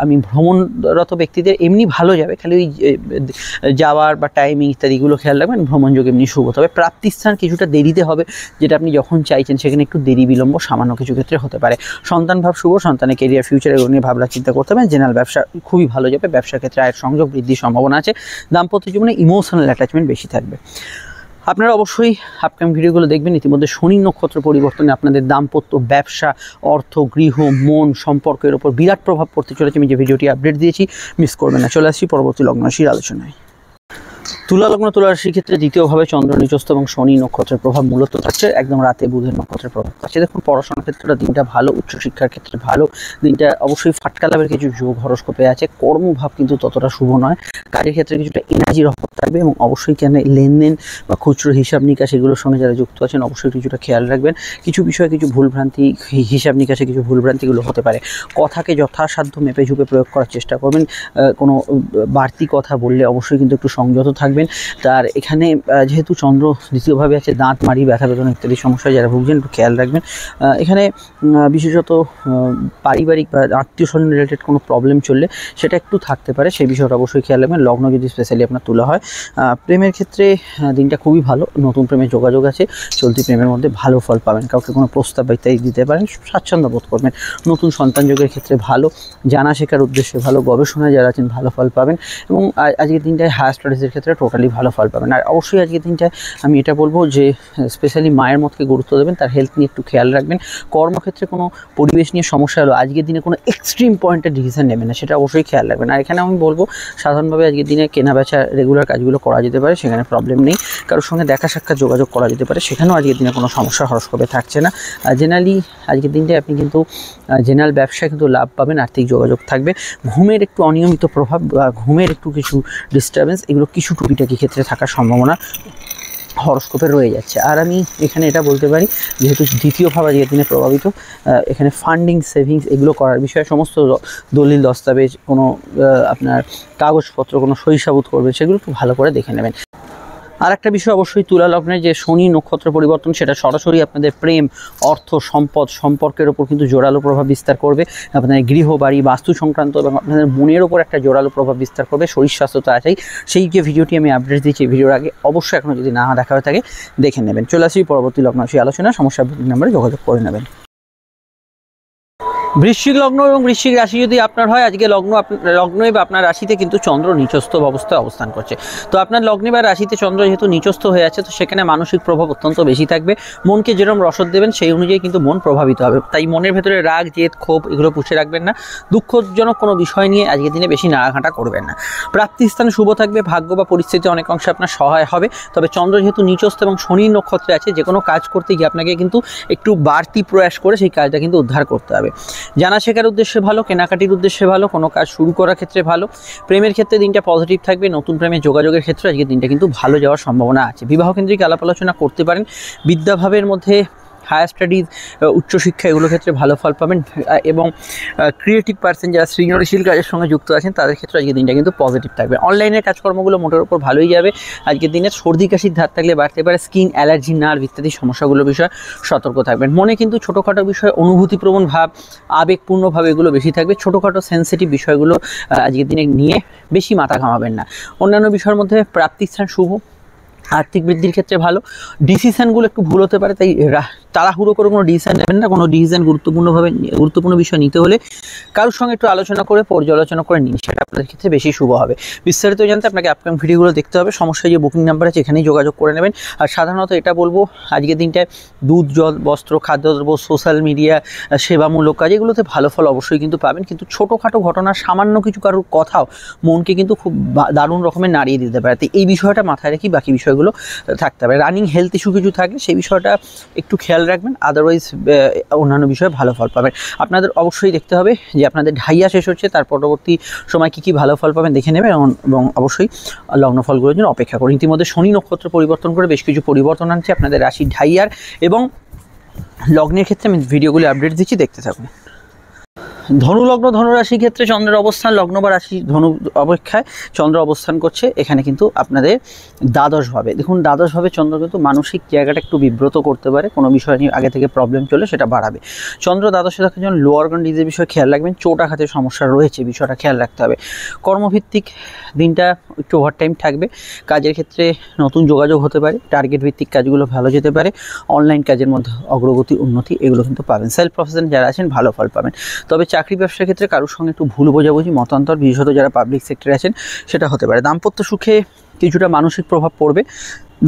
আমি ভ্রমণরত ব্যক্তিদের এমনি ভালো যাবে, খালি ওই যাওয়ার বা টাইমিং ইত্যাদিগুলো খেয়াল রাখবেন। ভ্রমণযোগ এমনি শুভ, তবে প্রাপ্তিস্থান কিছুটা দেরিতে হবে, যেটা আপনি যখন চাইছেন সেখানে একটু দেরি বিলম্ব সামান্য কিছু ক্ষেত্রে হতে পারে। সন্তান ভাব শুভ, সন্তানের কেরিয়ার ফিউচার এগুলো নিয়ে ভাবনা চিন্তা করতে হবে। জেনারেল ব্যবসা খুবই ভালো যাবে, ব্যবসার ক্ষেত্রে আয়ের সংযোগ বৃদ্ধির সম্ভাবনা আছে। দাম্পত্য জীবনে ইমোশনাল অ্যাটাচমেন্ট বেশি থাকবে। আপনারা অবশ্যই আপকামিং ভিডিওগুলো দেখবেন। ইতিমধ্যে শনি নক্ষত্র পরিবর্তনে আপনাদের দাম্পত্য, ব্যবসা, অর্থ, গৃহ, মন, সম্পর্কের উপর বিরাট প্রভাব পড়তে চলেছে। আমি যে ভিডিওটি আপডেট দিয়েছি মিস করবেন না। চলে আসছি পরবর্তী লগ্ন রাশির আলোচনায়। তুলা লগ্ন, তুলা রাশির ক্ষেত্রে দ্বিতীয়ভাবে চন্দ্র নিচস্থ এবং শনি নক্ষত্রের প্রভাব মূলত থাকছে একদম রাতে বুধের নক্ষত্রের প্রভাব থাকছে। দেখুন, পড়াশোনার ক্ষেত্রে দিনটা ভালো, উচ্চশিক্ষার ক্ষেত্রে ভালো, দিনটা অবশ্যই ফাটকা লাভের কিছু যোগ হরস্কোপে আছে। কর্মভাব কিন্তু ততটা শুভ নয়, কাজের ক্ষেত্রে কিছুটা এনার্জির অভাব থাকবে এবং অবশ্যই কেন লেনদেন বা খুচরো হিসাব নিকাশ এগুলোর সঙ্গে যারা যুক্ত আছেন অবশ্যই কিছুটা খেয়াল রাখবেন। কিছু বিষয়ে কিছু ভুলভ্রান্তি, হিসাব নিকাশে কিছু ভুলভ্রান্তিগুলো হতে পারে। কথাকে যথাসাধ্য মেপে ঝুপে প্রয়োগ করার চেষ্টা করবেন। কোনো বাড়তি কথা বললে অবশ্যই কিন্তু একটু সংযত থাকবেন। তার এখানে যেহেতু চন্দ্র দ্বিতীয়ভাবে আছে, দাঁত মাড়ি, ব্যথা বেদনা ইত্যাদি সমস্যায় যারা ভুগছেন একটু খেয়াল রাখবেন। এখানে বিশেষত পারিবারিক বা আত্মীয় স্বজন রিলেটেড কোনো প্রবলেম চললে সেটা একটু থাকতে পারে, সেই বিষয়টা অবশ্যই খেয়াল রাখবেন। লগ্ন যদি স্পেশালি আপনার তুলা হয়। প্রেমের ক্ষেত্রে দিনটা খুবই ভালো, নতুন প্রেমের যোগাযোগ আছে, চলতি প্রেমের মধ্যে ভালো ফল পাবেন। কাউকে কোনো প্রস্তাব বা ইত্যাদি দিতে পারেন, স্বাচ্ছন্দ্য বোধ করবেন। নতুন সন্তান যোগের ক্ষেত্রে ভালো, জানা শেখার উদ্দেশ্যে ভালো, গবেষণায় যারা আছেন ভালো ফল পাবেন এবং আজকের দিনটায় হায়ার স্টাডিজের ক্ষেত্রে টোটালি ভালো ফল পাবেন। আর অবশ্যই আজকের দিনটায় আমি এটা বলবো যে স্পেশালি মায়ের মতকে গুরুত্ব দেবেন, তার হেলথ নিয়ে একটু খেয়াল রাখবেন। কর্মক্ষেত্রে কোনো পরিবেশ নিয়ে সমস্যা হলো আজকের দিনে কোনো এক্সট্রিম পয়েন্টের ডিসিশন নেবেন না, সেটা অবশ্যই খেয়াল রাখবেন। আর এখানে আমি বলবো সাধারণভাবে আজকের দিনে কেনা বেচা রেগুলার কাজগুলো করা যেতে পারে, সেখানে প্রবলেম নেই। কারোর সঙ্গে দেখা সাক্ষাৎ যোগাযোগ করা যেতে পারে, সেখানেও আজকের দিনে কোনো সমস্যা হরস্কোপে থাকছে না। জেনারেলি আজকের দিনটায় আপনি কিন্তু জেনারেল ব্যবসায় কিন্তু লাভ পাবেন, আর্থিক যোগাযোগ থাকবে। ঘুমের একটু অনিয়মিত প্রভাব বা ঘুমের একটু কিছু ডিস্টারবেন্স এগুলো কিছু টুকিটাকি ক্ষেত্রে থাকার সম্ভাবনা হরস্কোপে রয়ে যাচ্ছে। আর আমি এখানে এটা বলতে পারি, যেহেতু দ্বিতীয় ভাব আজকের দিনে প্রভাবিত, এখানে ফান্ডিং, সেভিংস এগুলো করার বিষয়ে সমস্ত দলিল দস্তাবেজ, কোনো আপনার কাগজপত্র, কোনো সই সাবুত করবে সেগুলো একটু ভালো করে দেখে নেবেন। আর একটা বিষয় অবশ্যই তুলা লগ্নের যে শনি নক্ষত্র পরিবর্তন, সেটা সরাসরি আপনাদের প্রেম, অর্থ, সম্পদ, সম্পর্কের ওপর কিন্তু জোরালো প্রভাব বিস্তার করবে। আপনাদের গৃহ, বাড়ি, বাস্তু সংক্রান্ত এবং আপনাদের মনের ওপর একটা জোরালো প্রভাব বিস্তার করবে। শরীর স্বাস্থ্য তো আছেই, সেই যে ভিডিওটি আমি আপডেট দিচ্ছি ভিডিওর আগে অবশ্যই এখনও যদি না দেখা হয়ে থাকে দেখে নেবেন। চলে আসি পরবর্তী লগ্ন রাশি আলোচনা, সমস্যা নাম্বারে যোগাযোগ করে নেবেন। বৃশ্চিক লগ্ন এবং বৃশ্চিক রাশি যদি আপনার হয়, আজকে লগ্নে বা আপনার রাশিতে কিন্তু চন্দ্র নিচস্থ অবস্থায় অবস্থান করছে। তো আপনার লগ্নে বা রাশিতে চন্দ্র যেহেতু নিচস্থ হয়ে আছে, তো সেখানে মানসিক প্রভাব অত্যন্ত বেশি থাকবে। মনকে যেরকম রসদ দেবেন সেই অনুযায়ী কিন্তু মন প্রভাবিত হবে। তাই মনের ভেতরে রাগ, জেদ, ক্ষোভ এগুলো পুষে রাখবেন না। দুঃখজনক কোনো বিষয় নিয়ে আজকের দিনে বেশি নাড়াঘাঁটা করবেন না। প্রাপ্তিস্থান শুভ থাকবে, ভাগ্য বা পরিস্থিতি অনেক অংশে আপনার সহায় হবে। তবে চন্দ্র যেহেতু নিচস্থ এবং শনির নক্ষত্রে আছে, যে কোনো কাজ করতে গিয়ে আপনাকে কিন্তু একটু বাড়তি প্রয়াস করে সেই কাজটা কিন্তু উদ্ধার করতে হবে। জানা শেখার উদ্দেশ্যে ভালো, কেনাকাটির উদ্দেশ্যে ভালো, কোনো কাজ শুরু করার ক্ষেত্রে ভালো। প্রেমের ক্ষেত্রে দিনটা পজিটিভ থাকবে, নতুন প্রেমের যোগাযোগের ক্ষেত্রে আজকের দিনটা কিন্তু ভালো যাওয়ার সম্ভাবনা আছে। বিবাহ কেন্দ্রিক আলাপ আলোচনা করতে পারেন। বিদ্যাভাবের মধ্যে হায়ার স্টাডিজ, উচ্চশিক্ষা এগুলোর ক্ষেত্রে ভালো ফল পাবেন এবং ক্রিয়েটিভ পার্সন যারা সৃজনশীল কাজের সঙ্গে যুক্ত আছেন তাদের ক্ষেত্রে আজকের দিনটা কিন্তু পজিটিভ থাকবে। অনলাইনের কাজকর্মগুলো মোটের উপর ভালোই যাবে। আজকের দিনে সর্দি কাশির ধার থাকলে বাড়তে পারে, স্কিন অ্যালার্জি, নার্ভ ইত্যাদি সমস্যাগুলোর বিষয়ে সতর্ক থাকবেন। মনে কিন্তু ছোটোখাটো বিষয়ে অনুভূতিপ্রবণ ভাব, আবেগপূর্ণ ভাব এগুলো বেশি থাকবে। ছোটোখাটো সেন্সিটিভ বিষয়গুলো আজকের দিনে নিয়ে বেশি মাথা ঘামাবেন না। অন্যান্য বিষয়ের মধ্যে প্রাপ্তিস্থান শুভ, আর্থিক বৃদ্ধির ক্ষেত্রে ভালো। ডিসিশানগুলো একটু ভুল হতে পারে, তাই তাড়াহুড়ো করে কোনো ডিসিশান নেবেন না। কোনো ডিসিশান গুরুত্বপূর্ণ বিষয় নিতে হলে কারোর সঙ্গে একটু আলোচনা করে পর্যালোচনা করে নিন, সেটা আপনাদের ক্ষেত্রে বেশি শুভ হবে। বিস্তারিত জানতে আপনাকে আপকামিং ভিডিওগুলো দেখতে হবে। সমস্যায় যে বুকিং নাম্বার আছে এখানেই যোগাযোগ করে নেবেন। আর সাধারণত এটা বলবো, আজকের দিনটায় দুধ, জল, বস্ত্র, খাদ্যদ্রব্য, সোশ্যাল মিডিয়া, সেবামূলক কাজ এগুলোতে ভালো ফল অবশ্যই কিন্তু পাবেন। কিন্তু ছোটোখাটো ঘটনা, সামান্য কিছু কারোর কথাও মনকে কিন্তু খুব দারুণ রকমের নাড়িয়ে দিতে পারে। তো এই বিষয়টা মাথায় রেখে বাকি বিষয়গুলো বিষয়গুলো থাকতে হবে। রানিং হেলথ ইস্যু কিছু থাকলে সেই বিষয়টা একটু খেয়াল রাখবেন, আদারওয়াইজ অন্যান্য বিষয়ে ভালো ফল পাবেন। আপনাদের অবশ্যই দেখতে হবে যে আপনাদের ঢাইয়া শেষ হচ্ছে, তার পরবর্তী সময় কী ভালো ফল পাবেন দেখে নেবেন এবং অবশ্যই লগ্ন ফলগুলোর জন্য অপেক্ষা করুন। ইতিমধ্যে শনি নক্ষত্র পরিবর্তন করে বেশ কিছু পরিবর্তন আনছে আপনাদের রাশি ঢাইয়ার এবং লগ্নের ক্ষেত্রে আমি ভিডিওগুলি আপডেট দিচ্ছি, দেখতে থাকুন। ধনু লগ্ন ধনুরাশির ক্ষেত্রে চন্দ্রের অবস্থান লগ্ন বা রাশি ধনু অপেক্ষায় চন্দ্র অবস্থান করছে। এখানে কিন্তু আপনাদের দ্বাদশভাবে, দেখুন দ্বাদশভাবে চন্দ্র কিন্তু মানসিক জায়গাটা একটু বিব্রত করতে পারে, কোনো বিষয় নিয়ে আগে থেকে প্রবলেম চলে সেটা বাড়াবে। চন্দ্র দ্বাদশে থাকার জন্য লো অর্গান ডিজিজের বিষয়ে খেয়াল রাখবেন, চোট আঘাতের সমস্যা রয়েছে বিষয়টা খেয়াল রাখতে হবে। কর্মভিত্তিক দিনটা একটু ওভারটাইম থাকবে, কাজের ক্ষেত্রে নতুন যোগাযোগ হতে পারে, টার্গেট ভিত্তিক কাজগুলো ভালো যেতে পারে, অনলাইন কাজের মধ্যে অগ্রগতি উন্নতি এগুলো কিন্তু পাবেন। সেলফ প্রফেশন যারা আছেন ভালো ফল পাবেন। তবে চাকরি ব্যবসার ক্ষেত্রে কারোর সঙ্গে একটু ভুল বোঝাবুঝি মতান্তর, বিশেষত যারা পাবলিক সেক্টরে আছেন সেটা হতে পারে। দাম্পত্য সুখে কিছুটা মানসিক প্রভাব পড়বে।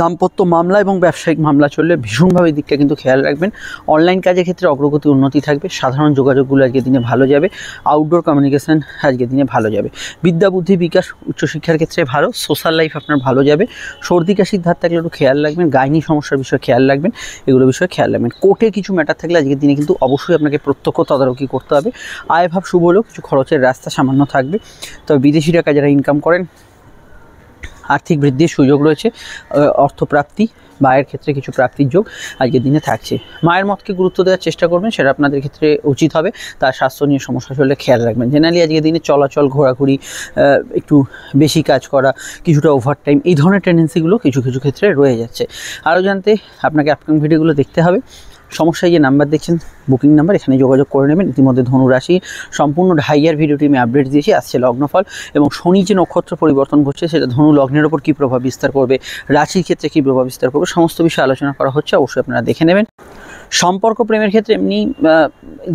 দাম্পত্য মামলা এবং ব্যবসায়িক মামলা চললে ভীষণভাবে এই দিকটা কিন্তু খেয়াল রাখবেন। অনলাইন কাজের ক্ষেত্রে অগ্রগতি উন্নতি থাকবে, সাধারণ যোগাযোগগুলো আজকের দিনে ভালো যাবে, আউটডোর কমিউনিকেশন আজকের দিনে ভালো যাবে। বিদ্যা বুদ্ধি বিকাশ উচ্চশিক্ষার ক্ষেত্রে ভালো, সোশ্যাল লাইফ আপনার ভালো যাবে। সর্দি কাশির ধার থাকলে একটু খেয়াল রাখবেন, গাইনি সমস্যার বিষয়ে খেয়াল রাখবেন, এগুলো বিষয়ে খেয়াল রাখবেন। কোর্টে কিছু ম্যাটার থাকলে আজকের দিনে কিন্তু অবশ্যই আপনাকে প্রত্যক্ষ তদারকি করতে হবে। আয়ভাব শুভ হলেও কিছু খরচের রাস্তা সামান্য থাকবে। তবে বিদেশি টাকা যারা ইনকাম করেন আর্থিক বৃদ্ধির সুযোগ রয়েছে, অর্থপ্রাপ্তি বা আয়ের ক্ষেত্রে কিছু প্রাপ্তির যোগ আজকের দিনে থাকছে। মায়ের মতকে গুরুত্ব দেওয়ার চেষ্টা করবেন, সেটা আপনাদের ক্ষেত্রে উচিত হবে। তার স্বাস্থ্য নিয়ে সমস্যা চললে খেয়াল রাখবেন। জেনারেলি আজকের দিনে চলাচল, ঘোরাঘুরি, একটু বেশি কাজ করা, কিছুটা ওভারটাইম, এই ধরনের টেন্ডেন্সিগুলো কিছু কিছু ক্ষেত্রে রয়ে যাচ্ছে। আরও জানতে আপনাকে আপকামিং ভিডিওগুলো দেখতে হবে। সমস্যায় যে নাম্বার দেখছেন বুকিং নাম্বার, এখানে যোগাযোগ করে নেবেন। ইতিমধ্যে ধনুরাশি সম্পূর্ণ ঢাইয়ার ভিডিওটি আমি আপডেট দিয়েছি, আসছে লগ্নফল এবং শনি যে নক্ষত্র পরিবর্তন করছে সেটা ধনু লগ্নের ওপর কী প্রভাব বিস্তার করবে, রাশির ক্ষেত্রে কী প্রভাব বিস্তার করবে, সমস্ত বিষয়ে আলোচনা করা হচ্ছে, অবশ্যই আপনারা দেখে নেবেন। সম্পর্ক প্রেমের ক্ষেত্রে এমনি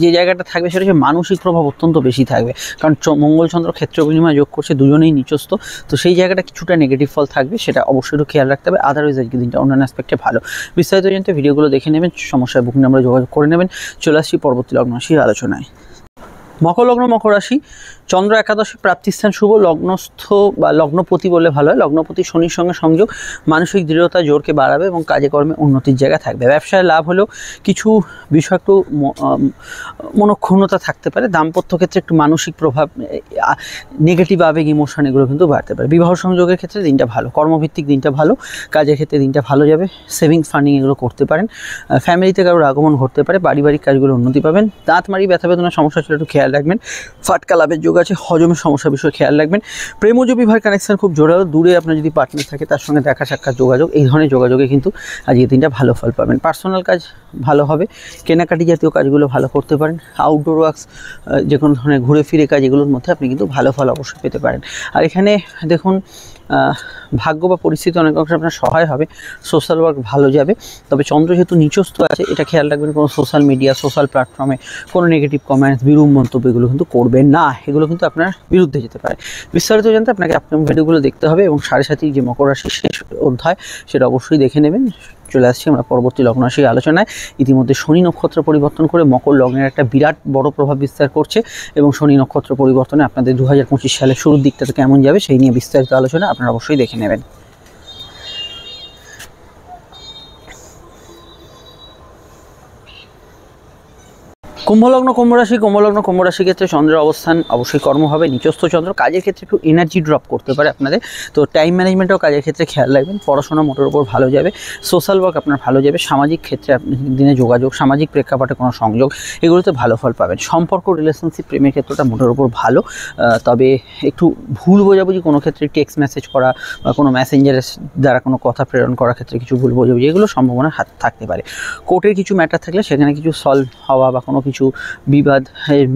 যে জায়গাটা থাকবে সেটা হচ্ছে মানসিক প্রভাব অত্যন্ত বেশি থাকবে, কারণ মঙ্গলচন্দ্র ক্ষেত্র বিনিময় যোগ করছে, দুজনেই নিচস্থ, তো সেই জায়গাটা কিছুটা নেগেটিভ ফল থাকবে, সেটা অবশ্যই একটু খেয়াল রাখতে হবে। আদারওয়াইজ আজকে দিনটা অন্যান্য অ্যাসপেক্টে ভালো। বিস্তারিত জানতে ভিডিওগুলো দেখে নেবেন, সমস্যায় বুকিং নাম্বারে যোগাযোগ করে নেবেন। চলে আসছি পরবর্তী লগ্ন রাশির আলোচনায়। মকর লগ্ন মকর রাশি, চন্দ্র একাদশী প্রাপ্তিস্থান শুভ, লগ্নস্থ বা লগ্নপতি বললে ভালো হয়। লগ্নপতি শনির সঙ্গে সংযোগ মানসিক দৃঢ়তা জোরকে বাড়াবে এবং কাজে কর্মে উন্নতির জায়গা থাকবে। ব্যবসায় লাভ হলেও কিছু বিষয় একটু মনক্ষুণ্ণতা থাকতে পারে। দাম্পত্য ক্ষেত্রে একটু মানসিক প্রভাব, নেগেটিভ আবেগ, ইমোশন এগুলো কিন্তু বাড়তে পারে। বিবাহ সংযোগের ক্ষেত্রে দিনটা ভালো, কর্মভিত্তিক দিনটা ভালো, কাজের ক্ষেত্রে দিনটা ভালো যাবে। সেভিংস ফান্ডিং এগুলো করতে পারেন। ফ্যামিলিতে কারোর আগমন ঘটতে পারে, পারিবারিক কাজগুলো উন্নতি পাবেন। দাঁত মারি ব্যথা বেদনার সমস্যা ছিল একটু খেয়াল রাখবেন। ফাটকা লাভের যোগ আছে, হজমের সমস্যা বিষয়ে খেয়াল রাখবেন। প্রেমজ বিবাহের কানেকশন খুব জোরালো, দূরে আপনার যদি পার্টনার থাকে তার সঙ্গে দেখা সাক্ষাৎ যোগাযোগ, এই ধরনের যোগাযোগে কিন্তু আজকের দিনটা ভালো ফল পাবেন। পার্সোনাল কাজ ভালো হবে, কেনাকাটি জাতীয় কাজগুলো ভালো করতে পারেন। আউটডোর ওয়ার্কস, যে কোনো ধরনের ঘুরে ফিরে কাজ, এগুলোর মধ্যে আপনি কিন্তু ভালো ফল অবশ্যই পেতে পারেন। আর এখানে দেখুন ভাগ্য বা পরিস্থিতি অনেক অংশে আপনার সহায় হবে, সোশ্যাল ওয়ার্ক ভালো যাবে। তবে চন্দ্র যেহেতু নিচস্থ আছে, এটা খেয়াল রাখবেন, কোনো সোশ্যাল মিডিয়া, সোশ্যাল প্ল্যাটফর্মে কোনো নেগেটিভ কমেন্টস, বিরূপ মন্তব্য এগুলো কিন্তু করবেন না, এগুলো কিন্তু আপনার বিরুদ্ধে যেতে পারে। বিস্তারিত জানতে আপনাকে আপনার ভিডিওগুলো দেখতে হবে এবং 7.5 যে মকর রাশির শেষ অধ্যায় সেটা অবশ্যই দেখে নেবেন। চলে আসছি আমরা পরবর্তী লগ্ন রাশির আলোচনায়। ইতিমধ্যে শনি নক্ষত্র পরিবর্তন করে মকর লগ্নের একটা বিরাট বড় প্রভাব বিস্তার করছে এবং শনি নক্ষত্র পরিবর্তনে আপনাদের 2025 সালের শুরুর দিকটাতে কেমন যাবে সেই নিয়ে বিস্তারিত আলোচনা আপনারা অবশ্যই দেখে নেবেন। কুম্ভলগ্ন কুম্ভরাশি ক্ষেত্রে চন্দ্রের অবস্থান অবশ্যই কর্ম হবে, নিচস্থ চন্দ্র। কাজের ক্ষেত্রে একটু এনার্জি ড্রপ করতে পারে আপনাদের, তো টাইম ম্যানেজমেন্টও কাজের ক্ষেত্রে খেয়াল রাখবেন। পড়াশোনা মোটের উপর ভালো যাবে, সোশ্যাল ওয়ার্ক আপনার ভালো যাবে। সামাজিক ক্ষেত্রে আপনি দিনে যোগাযোগ, সামাজিক প্রেক্ষাপটে কোনো সংযোগ, এগুলোতে ভালো ফল পাবেন। সম্পর্ক, রিলেশনশিপ, প্রেমের ক্ষেত্রটা মোটের উপর ভালো, তবে একটু ভুল বোঝাবুঝি কোনো ক্ষেত্রে টেক্সট মেসেজ করা বা কোনো মেসেঞ্জারের দ্বারা কোনো কথা প্রেরণ করার ক্ষেত্রে কিছু ভুল বোঝাবুঝি এগুলো সম্ভাবনা থাকতে পারে। কোর্টের কিছু ম্যাটার থাকলে সেখানে কিছু সলভ হওয়া বা কোনো কিছু বিবাদ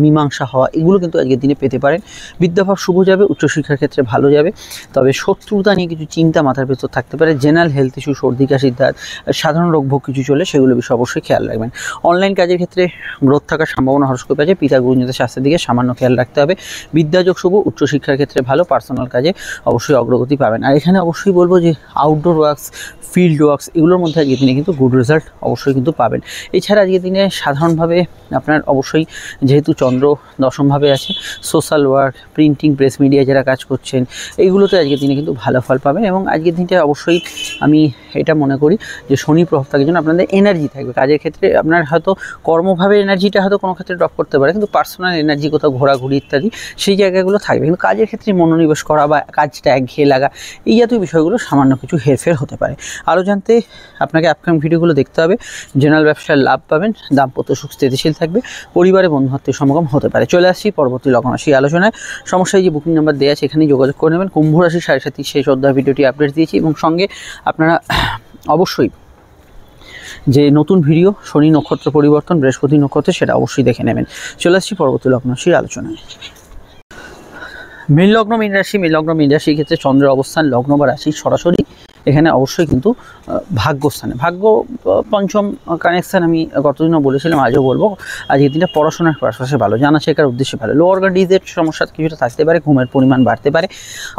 মীমাংসা হওয়া এগুলো কিন্তু আজকের দিনে পেতে পারেন। বিদ্যাভাব শুভ যাবে, উচ্চশিক্ষার ক্ষেত্রে ভালো যাবে। তবে শত্রুতা নিয়ে কিছু চিন্তা মাথার ভেতর থাকতে পারে। জেনারেল হেলথ ইস্যু, সর্দি কাশির ধাত, সাধারণ রোগভোগ কিছু চলে, সেগুলো বিষয়ে অবশ্যই খেয়াল রাখবেন। অনলাইন কাজের ক্ষেত্রে গ্রোথ থাকার সম্ভাবনা হরস্কোপে আছে। পিতা গুরুজনদের স্বাস্থ্যের দিকে সামান্য খেয়াল রাখতে হবে। বিদ্যাযোগ শুভ, উচ্চশিক্ষার ক্ষেত্রে ভালো, পার্সোনাল কাজে অবশ্যই অগ্রগতি পাবেন। আর এখানে অবশ্যই বলবো যে আউটডোর ওয়ার্কস, ফিল্ড ওয়ার্কস এগুলোর মধ্যে আজকের দিনে কিন্তু গুড রেজাল্ট অবশ্যই কিন্তু পাবেন। এছাড়া আজকের দিনে সাধারণভাবে আপনার আপনার অবশ্যই যেহেতু চন্দ্র দশমভাবে আছে, social work, printing, press media যারা কাজ করছেন এইগুলোতে আজকের দিনে কিন্তু ভালো ফল পাবেন। এবং আজকের দিনটা অবশ্যই আমি এটা মনে করি যে শনি প্রভাব থাকার জন্য আপনাদের এনার্জি থাকবে কাজের ক্ষেত্রে। আপনার হয়তো কর্মভাবে এনার্জিটা হয়তো কোনো ক্ষেত্রে ড্রপ করতে পারে, কিন্তু পার্সোনাল এনার্জি, কোথাও ঘোরাঘুরি ইত্যাদি সেই জায়গাগুলো থাকবে। কিন্তু কাজের ক্ষেত্রে মনোনিবেশ করা বা কাজটা একঘেয়ে লাগা এই জাতীয় বিষয়গুলো সামান্য কিছু হেরফের হতে পারে। আরও জানতে আপনাকে আপকামিং ভিডিওগুলো দেখতে হবে। জেনারেল ব্যবসায় লাভ পাবেন, দাম্পত্য সুখ স্থিতিশীল থাকবে, পরিবারে বন্ধু আত্মীয় সমাগম হতে পারে। চলে আসছি পরবর্তী লগ্ন রাশি আলোচনায়। সমস্যায় যে বুকিং নাম্বার দেওয়া আছে এখানেই যোগাযোগ করে নেবেন। কুম্ভ রাশি 7.5 শেষ অধ্যায় ভিডিওটি আপডেট দিয়েছি, এবং সঙ্গে আপনারা অবশ্যই যে নতুন ভিডিও শনি নক্ষত্র পরিবর্তন, বৃহস্পতি নক্ষত্রে, সেটা অবশ্যই দেখে নেবেন। চলে আসছি পরবর্তী লগ্ন রাশির আলোচনায়। মীন লগ্ন মীন রাশি। মীন লগ্ন মীন রাশির ক্ষেত্রে চন্দ্রের অবস্থান লগ্ন বা রাশি সরাসরি এখানে অবশ্যই কিন্তু ভাগ্যস্থানে, ভাগ্য পঞ্চম কানেকশান আমি গতদিনও বলেছিলাম, আজও বলবো। আজকের দিনটা পড়াশোনার পাশাপাশি ভালো, জানা শেখার উদ্দেশ্যে ভালো। লোয়ার অর্গানাইজের সমস্যা কিছুটা থাকতে পারে, ঘুমের পরিমাণ বাড়তে পারে,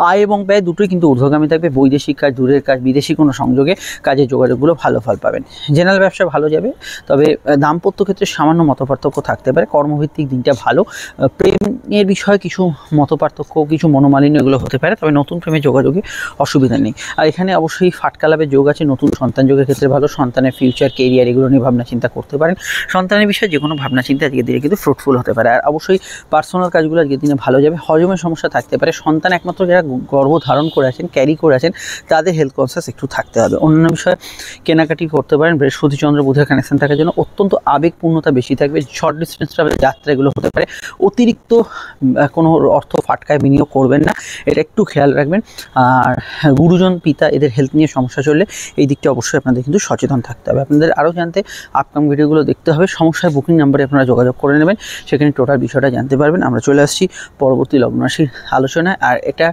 আয় এবং ব্যয় দুটোই কিন্তু ঊর্ধ্বগামী থাকবে। বৈদেশিক কাজ, দূরের কাজ, বিদেশি কোনো সংযোগে কাজের যোগাযোগগুলো ভালো ফল পাবেন। জেনারেল ব্যবসা ভালো যাবে, তবে দাম্পত্য ক্ষেত্রে সামান্য মতপার্থক্য থাকতে পারে। কর্মভিত্তিক দিনটা ভালো, প্রেমের বিষয়ে কিছু মতপার্থক্য, কিছু মনোমালিন্য এগুলো হতে পারে, তবে নতুন প্রেমের যোগাযোগে অসুবিধা নেই। আর এখানে অবশ্যই ফাটকা লাভের যোগ আছে। নতুন সন্তান যোগের ক্ষেত্রে ভালো, সন্তানের ফিউচার, কেরিয়ার এগুলো নিয়ে ভাবনা চিন্তা করতে পারেন। সন্তানের বিষয়ে যে কোনো ভাবনা চিন্তা আজকের দিনে কিন্তু ফ্রুটফুল হতে পারে। আর অবশ্যই পার্সোনাল কাজগুলো আজকের দিনে ভালো যাবে। হজমের সমস্যা থাকতে পারে। সন্তান একমাত্র যারা গর্ভ ধারণ করে আছেন, ক্যারি করে আছেন, তাদের হেলথ কনসিয়াস একটু থাকতে হবে। অন্যান্য বিষয়ে কেনাকাটি করতে পারেন। বৃহস্পতি চন্দ্র বুধের কানেকশন থাকার জন্য অত্যন্ত আবেগপূর্ণতা বেশি থাকবে। শর্ট ডিস্টেন্স ট্রাভেল যাত্রা এগুলো হতে পারে। অতিরিক্ত কোনো অর্থ ফাটকায় বিনিয়োগ করবেন না, এটা একটু খেয়াল রাখবেন। আর গুরুজন, পিতা এদের হেলথ নিয়ে সমস্যা চললে এই দিকটা অবশ্যই আপনাদের কিন্তু সচেতন থাকতে হবে। আপনাদের আরও জানতে আপকামিং ভিডিওগুলো দেখতে হবে। সমস্যায় বুকিং নাম্বারে আপনারা যোগাযোগ করে নেবেন, সেখানে টোটাল বিষয়টা জানতে পারবেন। আমরা চলে আসছি পরবর্তী লগ্ন রাশির আলোচনায়। আর এটা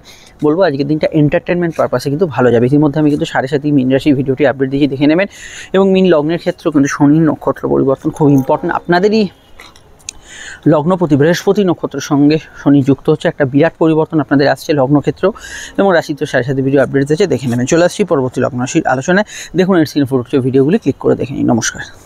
বলবো আজকের দিনটা এন্টারটেনমেন্ট পারপাসে কিন্তু ভালো যাবে। ইতিমধ্যে আমি কিন্তু 7.5 মীন রাশি ভিডিওটি আপডেট দিয়েছি, দেখে নেবেন। এবং মীন লগ্নের ক্ষেত্রেও কিন্তু শনি নক্ষত্র পরিবর্তন খুব ইম্পর্টেন্ট। আপনাদেরই লগ্নপতি বৃহস্পতি নক্ষত্রের সঙ্গে শনি যুক্ত হচ্ছে, একটা বিরাট পরিবর্তন আপনাদের আসছে লগ্নক্ষেত্রেও, এবং রাশিতে 7.5 ভিডিও আপডেট দিয়েছে, দেখে নেবেন। চলে আসছি পরবর্তী লগ্ন রাশির আলোচনায়। দেখুন এর স্ক্রিনে ফুটছে ভিডিওগুলি ক্লিক করে দেখে নিন। নমস্কার।